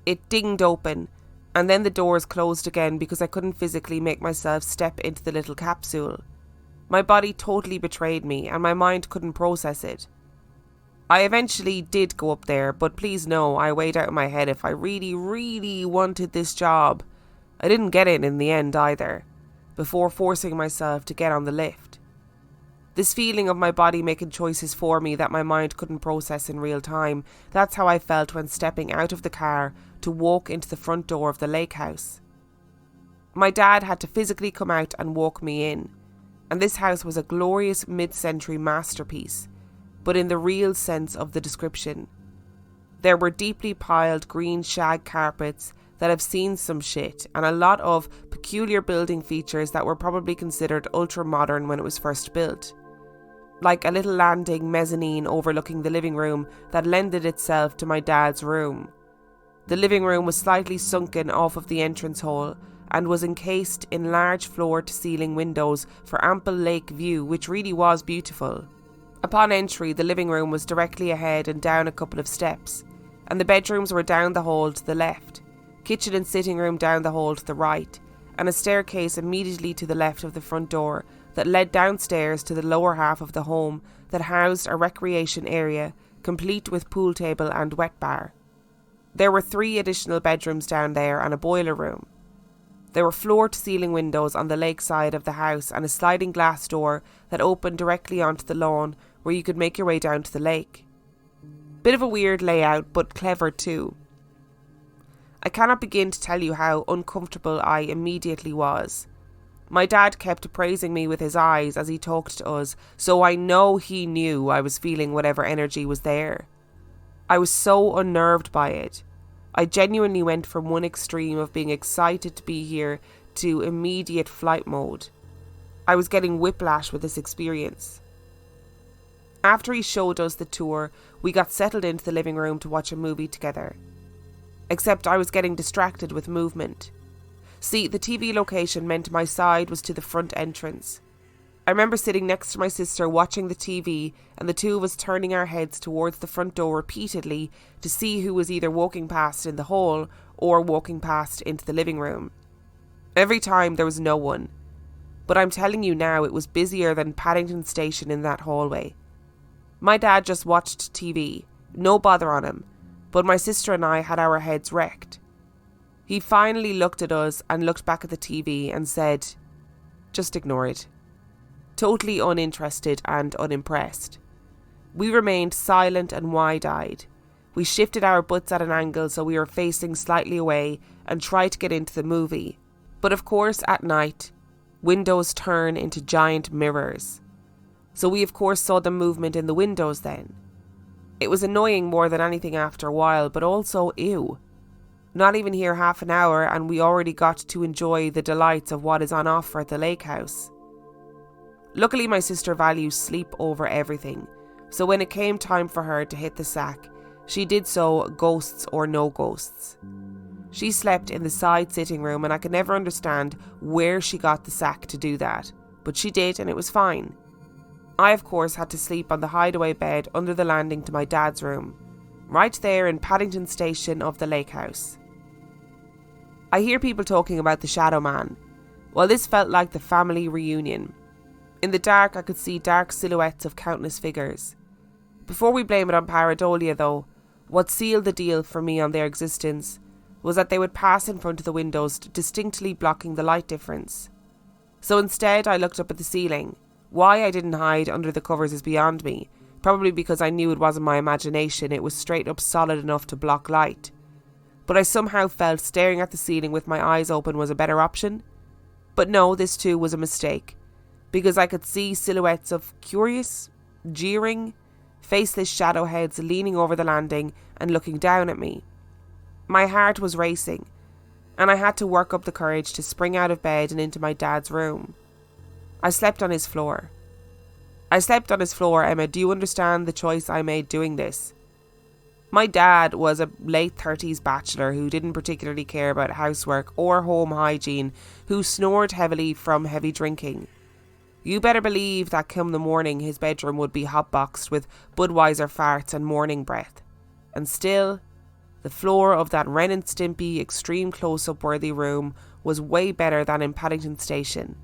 Speaker 1: It dinged open, and then the doors closed again because I couldn't physically make myself step into the little capsule. My body totally betrayed me, and my mind couldn't process it. I eventually did go up there, but please know I weighed out in my head if I really wanted this job. I didn't get it in the end either, before forcing myself to get on the lift. This feeling of my body making choices for me that my mind couldn't process in real time, that's how I felt when stepping out of the car to walk into the front door of the lake house. My dad had to physically come out and walk me in, and this house was a glorious mid-century masterpiece, but in the real sense of the description. There were deeply piled green shag carpets that have seen some shit, and a lot of peculiar building features that were probably considered ultra-modern when it was first built. Like a little landing mezzanine overlooking the living room that lended itself to my dad's room. The living room was slightly sunken off of the entrance hall and was encased in large floor-to-ceiling windows for ample lake view, which really was beautiful. Upon entry, the living room was directly ahead and down a couple of steps, and the bedrooms were down the hall to the left, kitchen and sitting room down the hall to the right, and a staircase immediately to the left of the front door that led downstairs to the lower half of the home that housed a recreation area, complete with pool table and wet bar. There were 3 additional bedrooms down there and a boiler room. There were floor-to-ceiling windows on the lake side of the house and a sliding glass door that opened directly onto the lawn where you could make your way down to the lake. Bit of a weird layout, but clever too. I cannot begin to tell you how uncomfortable I immediately was. My dad kept appraising me with his eyes as he talked to us, so I know he knew I was feeling whatever energy was there. I was so unnerved by it. I genuinely went from one extreme of being excited to be here to immediate flight mode. I was getting whiplash with this experience. After he showed us the tour, we got settled into the living room to watch a movie together. Except I was getting distracted with movement. See, the TV location meant my side was to the front entrance. I remember sitting next to my sister watching the TV and the two of us turning our heads towards the front door repeatedly to see who was either walking past in the hall or walking past into the living room. Every time there was no one. But I'm telling you now, it was busier than Paddington Station in that hallway. My dad just watched TV, no bother on him, but my sister and I had our heads wrecked. He finally looked at us and looked back at the TV and said, "Just ignore it." Totally uninterested and unimpressed. We remained silent and wide-eyed. We shifted our butts at an angle so we were facing slightly away and tried to get into the movie. But of course, at night, windows turn into giant mirrors. So we of course saw the movement in the windows then. It was annoying more than anything after a while, but also ew. Not even here half an hour and we already got to enjoy the delights of what is on offer at the lake house. Luckily my sister values sleep over everything, so when it came time for her to hit the sack, She did so, ghosts or no ghosts. She slept in the side sitting room, and I could never understand where she got the sack to do that, but she did, and it was fine. I, of course, had to sleep on the hideaway bed under the landing to my dad's room, right there in Paddington Station of the lake house. I hear people talking about the shadow man. Well, this felt like the family reunion. In the dark, I could see dark silhouettes of countless figures. Before we blame it on pareidolia, though, what sealed the deal for me on their existence was that they would pass in front of the windows, distinctly blocking the light difference. So instead, I looked up at the ceiling. Why I didn't hide under the covers is beyond me. Probably because I knew it wasn't my imagination, it was straight up solid enough to block light. But I somehow felt staring at the ceiling with my eyes open was a better option. But no, this too was a mistake, because I could see silhouettes of curious, jeering, faceless shadow heads leaning over the landing and looking down at me. My heart was racing, and I had to work up the courage to spring out of bed and into my dad's room. I slept on his floor. Emma, do you understand the choice I made doing this? My dad was a late 30s bachelor who didn't particularly care about housework or home hygiene, who snored heavily from heavy drinking. You better believe that come the morning his bedroom would be hotboxed with Budweiser farts and morning breath. And still, the floor of that Ren and Stimpy extreme close-up worthy room was way better than in Paddington Station.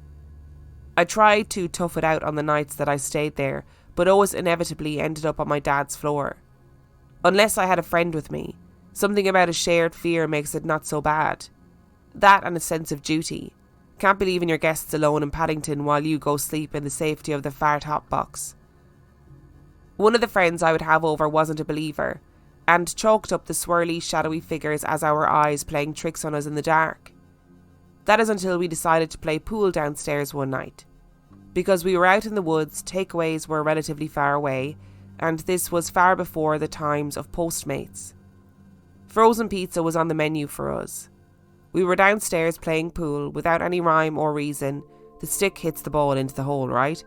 Speaker 1: I tried to tough it out on the nights that I stayed there, but always inevitably ended up on my dad's floor. Unless I had a friend with me, something about a shared fear makes it not so bad. That and a sense of duty. Can't be leaving your guests alone in Paddington while you go sleep in the safety of the fart hotbox. One of the friends I would have over wasn't a believer, and chalked up the swirly, shadowy figures as our eyes playing tricks on us in the dark. That is until we decided to play pool downstairs one night. Because we were out in the woods, takeaways were relatively far away, and this was far before the times of Postmates. Frozen pizza was on the menu for us. We were downstairs playing pool without any rhyme or reason. The stick hits the ball into the hole, right?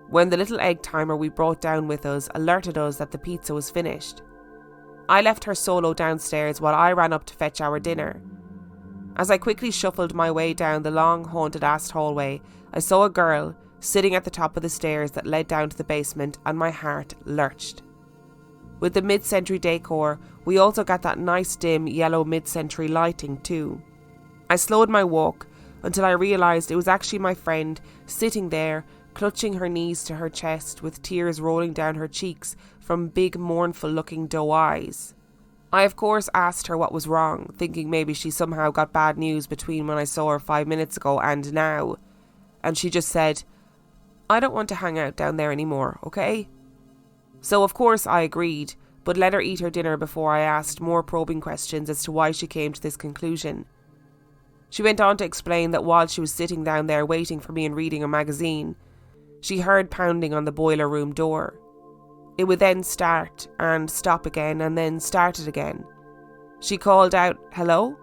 Speaker 1: When the little egg timer we brought down with us alerted us that the pizza was finished. I left her solo downstairs while I ran up to fetch our dinner. As I quickly shuffled my way down the long haunted-ass hallway, I saw a girl sitting at the top of the stairs that led down to the basement, and my heart lurched. With the mid-century decor, we also got that nice dim yellow mid-century lighting too. I slowed my walk until I realised it was actually my friend sitting there, clutching her knees to her chest with tears rolling down her cheeks from big mournful looking doe eyes. I of course asked her what was wrong, thinking maybe she somehow got bad news between when I saw her 5 minutes ago and now. And she just said, "I don't want to hang out down there anymore, okay?" So of course I agreed, but let her eat her dinner before I asked more probing questions as to why she came to this conclusion. She went on to explain that while she was sitting down there waiting for me and reading a magazine, she heard pounding on the boiler room door. It would then start and stop again and then start it again. She called out, "Hello?"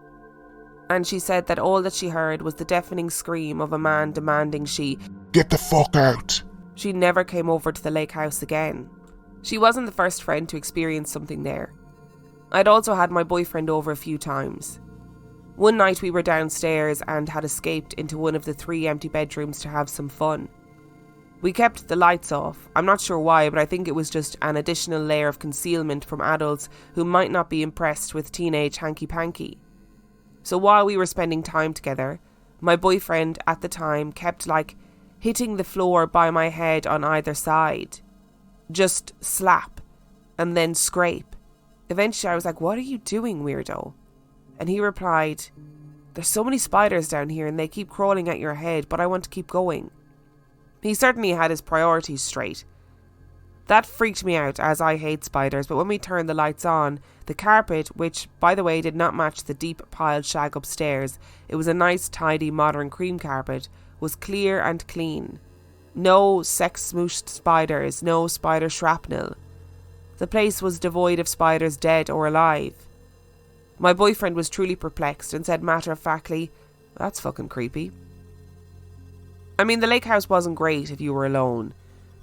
Speaker 1: And she said that all that she heard was the deafening scream of a man demanding she
Speaker 2: "Get the fuck out."
Speaker 1: She never came over to the lake house again. She wasn't the first friend to experience something there. I'd also had my boyfriend over a few times. One night we were downstairs and had escaped into one of the 3 empty bedrooms to have some fun. We kept the lights off. I'm not sure why, but I think it was just an additional layer of concealment from adults who might not be impressed with teenage hanky-panky. So while we were spending time together, my boyfriend at the time kept hitting the floor by my head on either side. Just slap and then scrape. Eventually I was like, "What are you doing, weirdo?" And he replied, "There's so many spiders down here and they keep crawling at your head, but I want to keep going." He certainly had his priorities straight. That freaked me out, as I hate spiders, but when we turned the lights on, the carpet, which by the way did not match the deep piled shag upstairs, it was a nice tidy modern cream carpet, was clear and clean. No sex-smooshed spiders, no spider shrapnel. The place was devoid of spiders, dead or alive. My boyfriend was truly perplexed and said matter-of-factly, "That's fucking creepy." I mean, the lake house wasn't great if you were alone,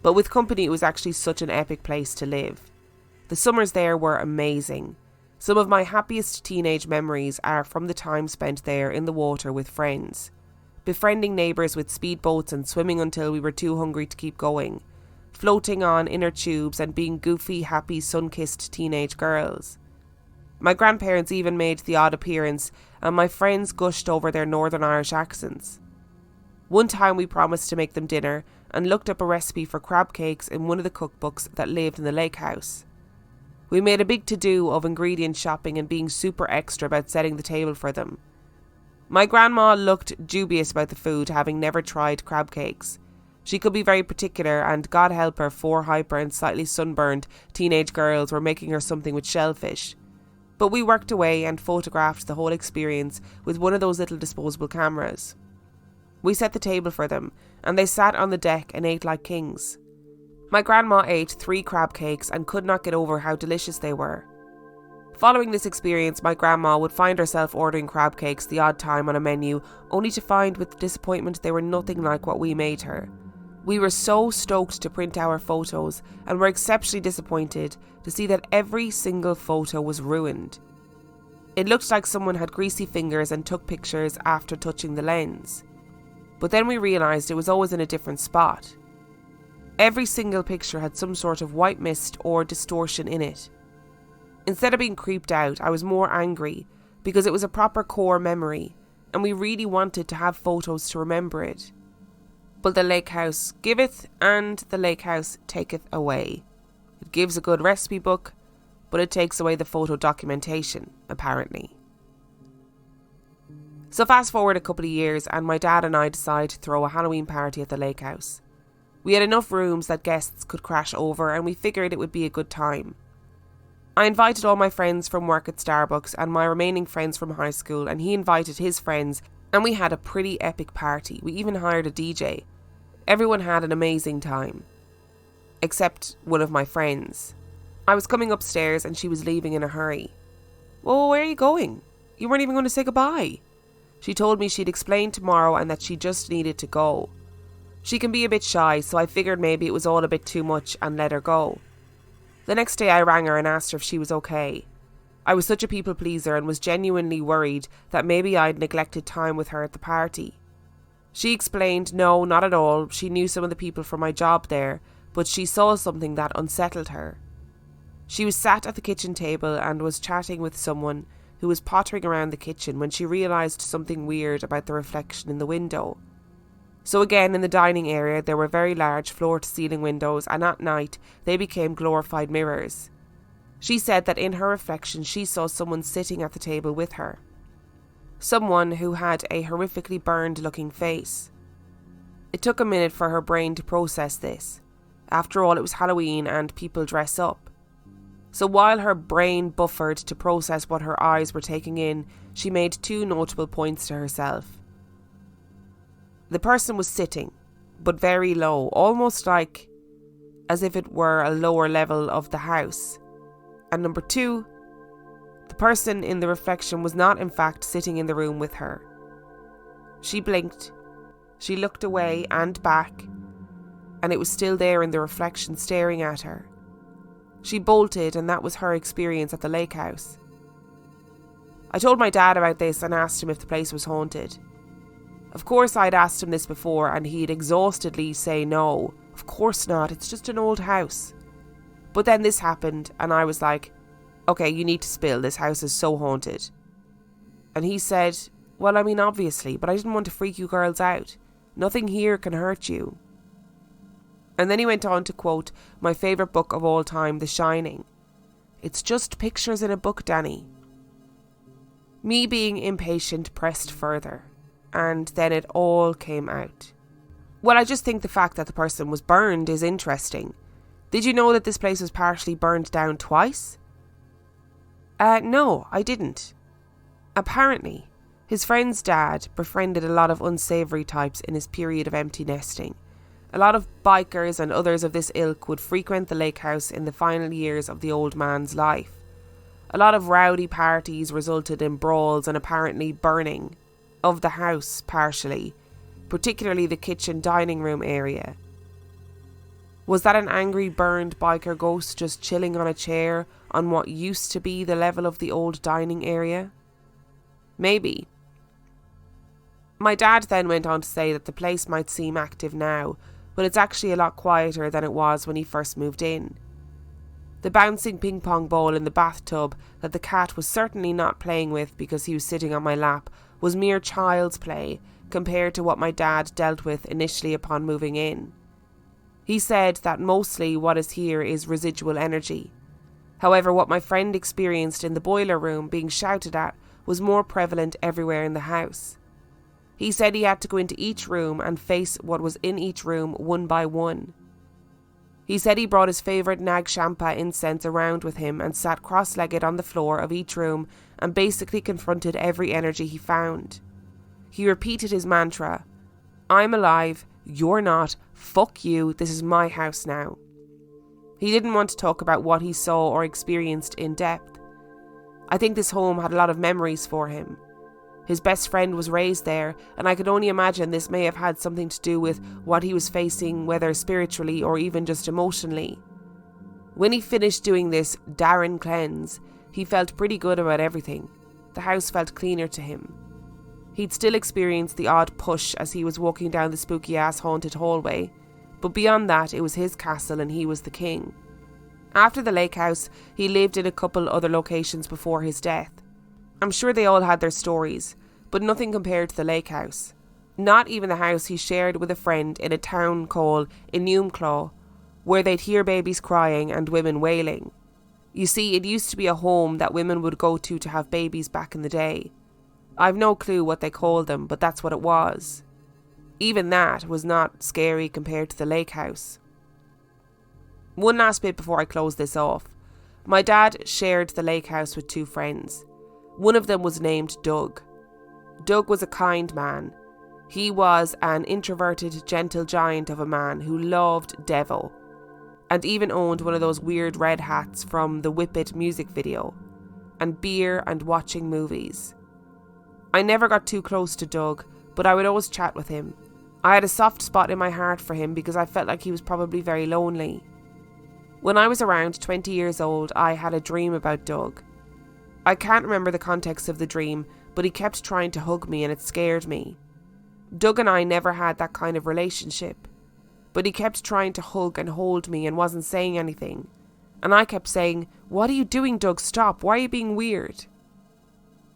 Speaker 1: but with company it was actually such an epic place to live. The summers there were amazing. Some of my happiest teenage memories are from the time spent there in the water with friends, befriending neighbours with speedboats and swimming until we were too hungry to keep going, floating on inner tubes and being goofy, happy, sun-kissed teenage girls. My grandparents even made the odd appearance, and my friends gushed over their Northern Irish accents. One time we promised to make them dinner and looked up a recipe for crab cakes in one of the cookbooks that lived in the lake house. We made a big to-do of ingredient shopping and being super extra about setting the table for them. My grandma looked dubious about the food, having never tried crab cakes. She could be very particular, and God help her, 4 hyper and slightly sunburned teenage girls were making her something with shellfish. But we worked away and photographed the whole experience with one of those little disposable cameras. We set the table for them, and they sat on the deck and ate like kings. My grandma ate 3 crab cakes and could not get over how delicious they were. Following this experience, my grandma would find herself ordering crab cakes the odd time on a menu, only to find with disappointment they were nothing like what we made her. We were so stoked to print our photos and were exceptionally disappointed to see that every single photo was ruined. It looked like someone had greasy fingers and took pictures after touching the lens. But then we realised it was always in a different spot. Every single picture had some sort of white mist or distortion in it. Instead of being creeped out, I was more angry because it was a proper core memory and we really wanted to have photos to remember it. But the lake house giveth and the lake house taketh away. It gives a good recipe book, but it takes away the photo documentation, apparently. So fast forward a couple of years and my dad and I decide to throw a Halloween party at the lake house. We had enough rooms that guests could crash over and we figured it would be a good time. I invited all my friends from work at Starbucks and my remaining friends from high school, and he invited his friends, and we had a pretty epic party. We even hired a DJ. Everyone had an amazing time. Except one of my friends. I was coming upstairs and she was leaving in a hurry. "Well, where are you going? You weren't even going to say goodbye." She told me she'd explain tomorrow and that she just needed to go. She can be a bit shy, so I figured maybe it was all a bit too much and let her go. The next day I rang her and asked her if she was okay. I was such a people pleaser and was genuinely worried that maybe I'd neglected time with her at the party. She explained no, not at all. She knew some of the people from my job there, but she saw something that unsettled her. She was sat at the kitchen table and was chatting with someone who was pottering around the kitchen when she realised something weird about the reflection in the window. So again, in the dining area, there were very large floor-to-ceiling windows, and at night, they became glorified mirrors. She said that in her reflection, she saw someone sitting at the table with her. Someone who had a horrifically burned-looking face. It took a minute for her brain to process this. After all, it was Halloween and people dress up. So while her brain buffered to process what her eyes were taking in, she made 2 notable points to herself. The person was sitting, but very low, almost like as if it were a lower level of the house. And number 2, the person in the reflection was not in fact sitting in the room with her. She blinked, she looked away and back, and it was still there in the reflection staring at her. She bolted, and that was her experience at the lake house. I told my dad about this and asked him if the place was haunted. Of course I'd asked him this before and he'd exhaustedly say no, of course not, it's just an old house. But then this happened and I was like, okay, you need to spill, this house is so haunted. And he said, well, I mean obviously, but I didn't want to freak you girls out. Nothing here can hurt you. And then he went on to quote my favourite book of all time, The Shining. It's just pictures in a book, Danny. Me being impatient pressed further. And then it all came out. Well, I just think the fact that the person was burned is interesting. Did you know that this place was partially burned down twice? No, I didn't. Apparently, his friend's dad befriended a lot of unsavoury types in his period of empty nesting. A lot of bikers and others of this ilk would frequent the lake house in the final years of the old man's life. A lot of rowdy parties resulted in brawls and apparently burning of the house partially, particularly the kitchen dining room area. Was that an angry, burned biker ghost just chilling on a chair on what used to be the level of the old dining area? Maybe. My dad then went on to say that the place might seem active now, but it's actually a lot quieter than it was when he first moved in. The bouncing ping pong ball in the bathtub that the cat was certainly not playing with because he was sitting on my lap was mere child's play compared to what my dad dealt with initially upon moving in. He said that mostly what is here is residual energy. However, what my friend experienced in the boiler room being shouted at was more prevalent everywhere in the house. He said he had to go into each room and face what was in each room one by one. He said he brought his favourite Nag Champa incense around with him and sat cross-legged on the floor of each room and basically confronted every energy he found. He repeated his mantra, "I'm alive, you're not, fuck you, this is my house now." He didn't want to talk about what he saw or experienced in depth. I think this home had a lot of memories for him. His best friend was raised there, and I could only imagine this may have had something to do with what he was facing, whether spiritually or even just emotionally. When he finished doing this Darren cleanse, he felt pretty good about everything. The house felt cleaner to him. He'd still experience the odd push as he was walking down the spooky-ass haunted hallway, but beyond that it was his castle and he was the king. After the lake house, he lived in a couple other locations before his death. I'm sure they all had their stories, but nothing compared to the lake house. Not even the house he shared with a friend in a town called Inumclaw, where they'd hear babies crying and women wailing. You see, it used to be a home that women would go to have babies back in the day. I've no clue what they called them, but that's what it was. Even that was not scary compared to the lake house. One last bit before I close this off. My dad shared the lake house with two friends. One of them was named Doug. Doug was a kind man. He was an introverted, gentle giant of a man who loved Devil, and even owned one of those weird red hats from the Whip It music video, and beer and watching movies. I never got too close to Doug, but I would always chat with him. I had a soft spot in my heart for him because I felt like he was probably very lonely. When I was around 20 years old, I had a dream about Doug. I can't remember the context of the dream, but he kept trying to hug me and it scared me. Doug and I never had that kind of relationship, but he kept trying to hug and hold me and wasn't saying anything. And I kept saying, "What are you doing, Doug? Stop. Why are you being weird?"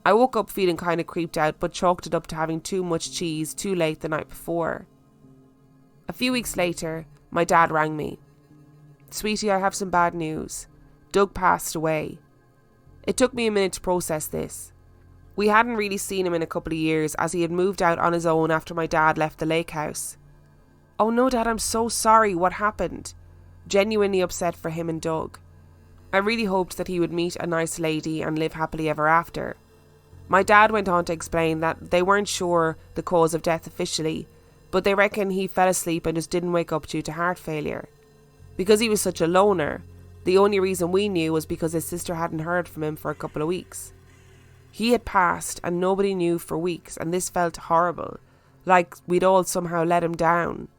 Speaker 1: I woke up feeling kind of creeped out, but chalked it up to having too much cheese too late the night before. A few weeks later, my dad rang me. "Sweetie, I have some bad news. Doug passed away." It took me a minute to process this. We hadn't really seen him in a couple of years as he had moved out on his own after my dad left the lake house. "Oh no, Dad, I'm so sorry. What happened?" Genuinely upset for him and Doug. I really hoped that he would meet a nice lady and live happily ever after. My dad went on to explain that they weren't sure the cause of death officially, but they reckon he fell asleep and just didn't wake up due to heart failure. Because he was such a loner, the only reason we knew was because his sister hadn't heard from him for a couple of weeks. He had passed and nobody knew for weeks, and this felt horrible, like we'd all somehow let him down.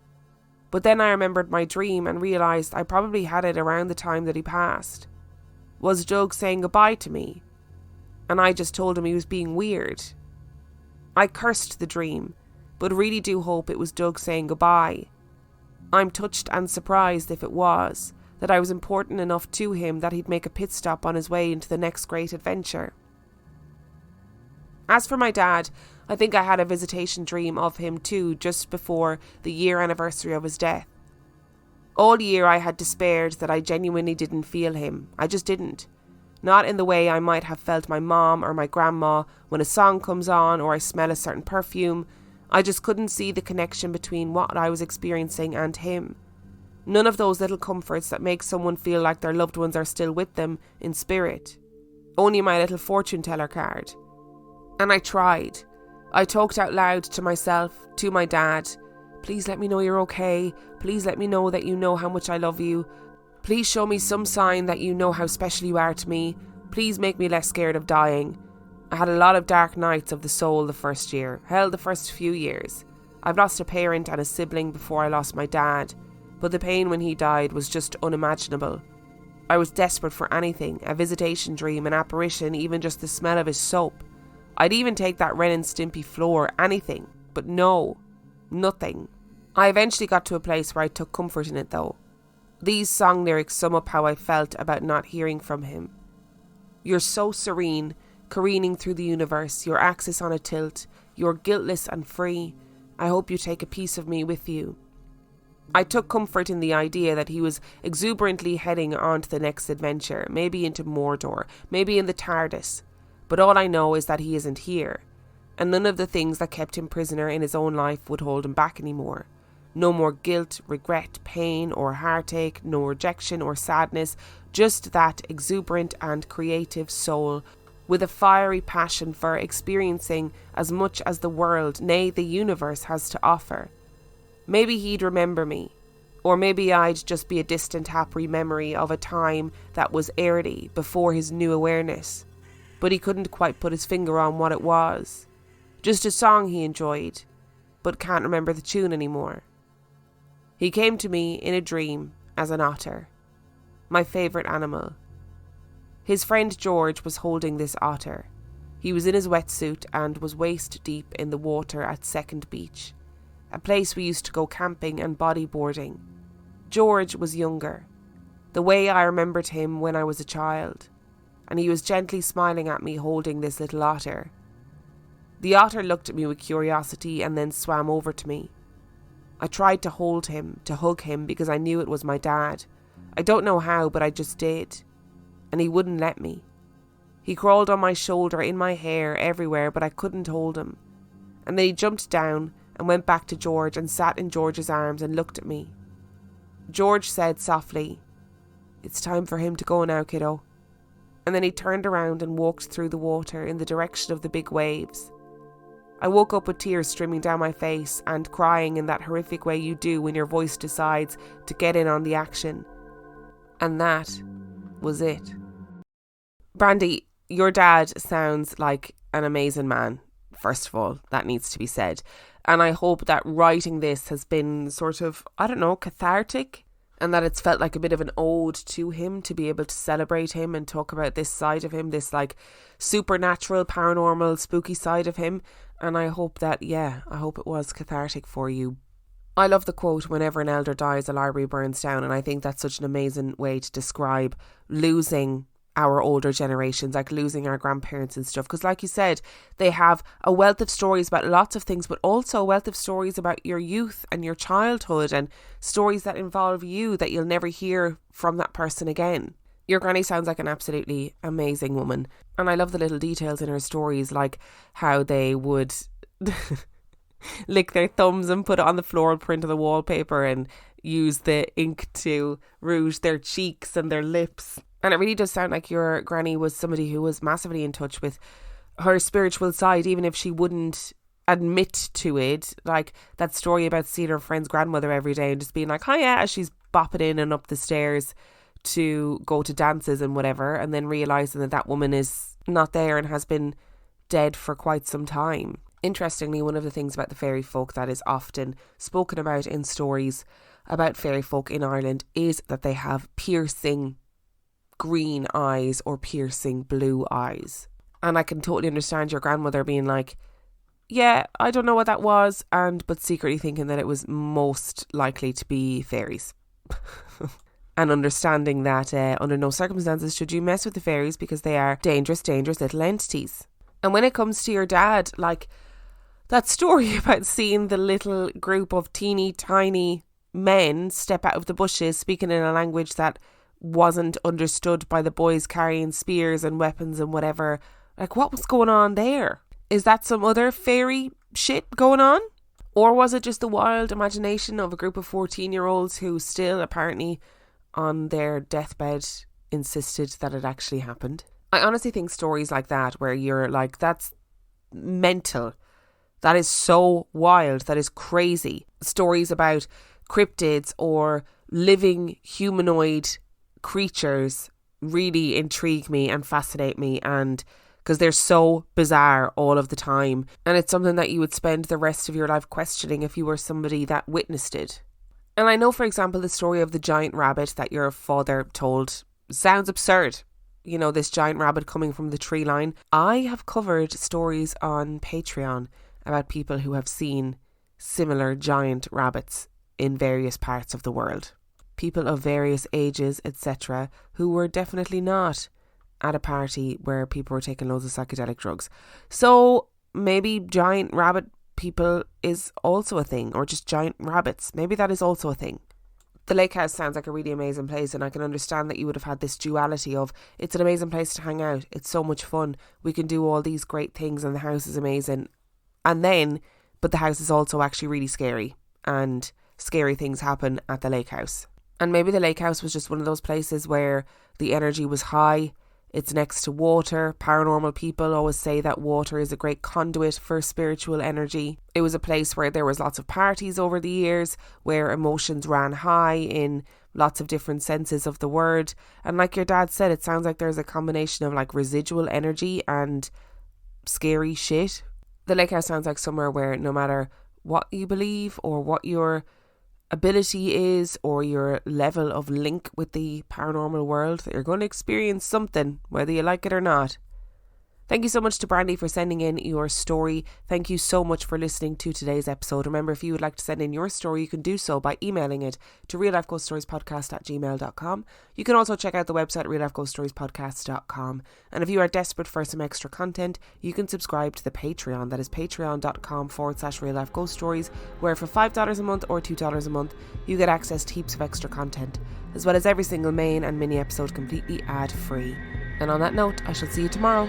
Speaker 1: But then I remembered my dream and realised I probably had it around the time that he passed. Was Doug saying goodbye to me? And I just told him he was being weird. I cursed the dream, but really do hope it was Doug saying goodbye. I'm touched and surprised if it was, that I was important enough to him that he'd make a pit stop on his way into the next great adventure. As for my dad, I think I had a visitation dream of him too just before the year anniversary of his death. All year I had despaired that I genuinely didn't feel him. I just didn't. Not in the way I might have felt my mom or my grandma when a song comes on or I smell a certain perfume. I just couldn't see the connection between what I was experiencing and him. None of those little comforts that make someone feel like their loved ones are still with them in spirit. Only my little fortune teller card. And I tried. I talked out loud to myself, to my dad. "Please let me know you're okay. Please let me know that you know how much I love you. Please show me some sign that you know how special you are to me. Please make me less scared of dying." I had a lot of dark nights of the soul the first year. Hell, the first few years. I've lost a parent and a sibling before I lost my dad. but the pain when he died was just unimaginable. I was desperate for anything, a visitation dream, an apparition, even just the smell of his soap. I'd even take that Ren and Stimpy floor, anything, but no, nothing. I eventually got to a place where I took comfort in it though. These song lyrics sum up how I felt about not hearing from him. You're so serene, careening through the universe, your axis on a tilt. You're guiltless and free. I hope you take a piece of me with you. I took comfort in the idea that he was exuberantly heading on to the next adventure, maybe into Mordor, maybe in the TARDIS. But all I know is that he isn't here, and none of the things that kept him prisoner in his own life would hold him back anymore. No more guilt, regret, pain or heartache, no rejection or sadness, just that exuberant and creative soul with a fiery passion for experiencing as much as the world, nay the universe, has to offer. Maybe he'd remember me, or maybe I'd just be a distant happy memory of a time that was early before his new awareness. But he couldn't quite put his finger on what it was. Just a song he enjoyed, but can't remember the tune anymore. He came to me in a dream as an otter, my favourite animal. His friend George was holding this otter. He was in his wetsuit and was waist deep in the water at Second Beach, a place we used to go camping and bodyboarding. George was younger, the way I remembered him when I was a child, and he was gently smiling at me holding this little otter. The otter looked at me with curiosity and then swam over to me. I tried to hold him, to hug him, because I knew it was my dad. I don't know how, but I just did. And he wouldn't let me. He crawled on my shoulder, in my hair, everywhere, but I couldn't hold him. And then he jumped down and went back to George and sat in George's arms and looked at me. George said softly, "It's time for him to go now, kiddo." And then he turned around and walked through the water in the direction of the big waves. I woke up with tears streaming down my face and crying in that horrific way you do when your voice decides to get in on the action. And that was it. Brandi, your dad sounds like an amazing man. First of all, that needs to be said. And I hope that writing this has been sort of, I don't know, cathartic, and that it's felt like a bit of an ode to him to be able to celebrate him and talk about this side of him, this like supernatural, paranormal, spooky side of him. And I hope that, I hope it was cathartic for you. I love the quote, "Whenever an elder dies, a library burns down." And I think that's such an amazing way to describe losing our older generations, like losing our grandparents and stuff. Because like you said, they have a wealth of stories about lots of things, but also a wealth of stories about your youth and your childhood and stories that involve you that you'll never hear from that person again. Your granny sounds like an absolutely amazing woman. And I love the little details in her stories, like how they would lick their thumbs and put it on the floral print of the wallpaper and use the ink to rouge their cheeks and their lips. And it really does sound like your granny was somebody who was massively in touch with her spiritual side, even if she wouldn't admit to it. Like that story about seeing her friend's grandmother every day and just being like, "Hi, yeah," as she's bopping in and up the stairs to go to dances and whatever, and then realising that that woman is not there and has been dead for quite some time. Interestingly, one of the things about the fairy folk that is often spoken about in stories about fairy folk in Ireland is that they have piercing green eyes or piercing blue eyes. And I can totally understand your grandmother being like, "Yeah, I don't know what that was," but secretly thinking that it was most likely to be fairies. And understanding that under no circumstances should you mess with the fairies because they are dangerous, dangerous little entities. And when it comes to your dad, like that story about seeing the little group of teeny tiny men step out of the bushes speaking in a language that wasn't understood by the boys carrying spears and weapons and whatever. Like, what was going on there? Is that some other fairy shit going on? Or was it just the wild imagination of a group of 14-year-olds who still apparently on their deathbed insisted that it actually happened? I honestly think stories like that, where you're like, that's mental, that is so wild, that is crazy. Stories about cryptids or living humanoid creatures really intrigue me and fascinate me, and because they're so bizarre all of the time, and it's something that you would spend the rest of your life questioning if you were somebody that witnessed it. And I know, for example, the story of the giant rabbit that your father told sounds absurd. You know, this giant rabbit coming from the tree line. I have covered stories on Patreon about people who have seen similar giant rabbits in various parts of the world. People of various ages, etc., who were definitely not at a party where people were taking loads of psychedelic drugs. So maybe giant rabbit people is also a thing, or just giant rabbits. Maybe that is also a thing. The lake house sounds like a really amazing place, and I can understand that you would have had this duality of it's an amazing place to hang out, it's so much fun, we can do all these great things and the house is amazing. And then, but the house is also actually really scary, and scary things happen at the lake house. And maybe the lake house was just one of those places where the energy was high. It's next to water. Paranormal people always say that water is a great conduit for spiritual energy. It was a place where there was lots of parties over the years, where emotions ran high in lots of different senses of the word. And like your dad said, it sounds like there's a combination of like residual energy and scary shit. The lake house sounds like somewhere where no matter what you believe or what your ability is or your level of link with the paranormal world, that you're going to experience something, whether you like it or not. Thank you so much to Brandi for sending in your story. Thank you so much for listening to today's episode. Remember, if you would like to send in your story, you can do so by emailing it to reallifeghoststoriespodcast@gmail.com. You can also check out the website reallifeghoststoriespodcast.com. And if you are desperate for some extra content, you can subscribe to the Patreon. That is patreon.com/reallifeghoststories, where for $5 a month or $2 a month, you get access to heaps of extra content, as well as every single main and mini episode completely ad-free. And on that note, I shall see you tomorrow.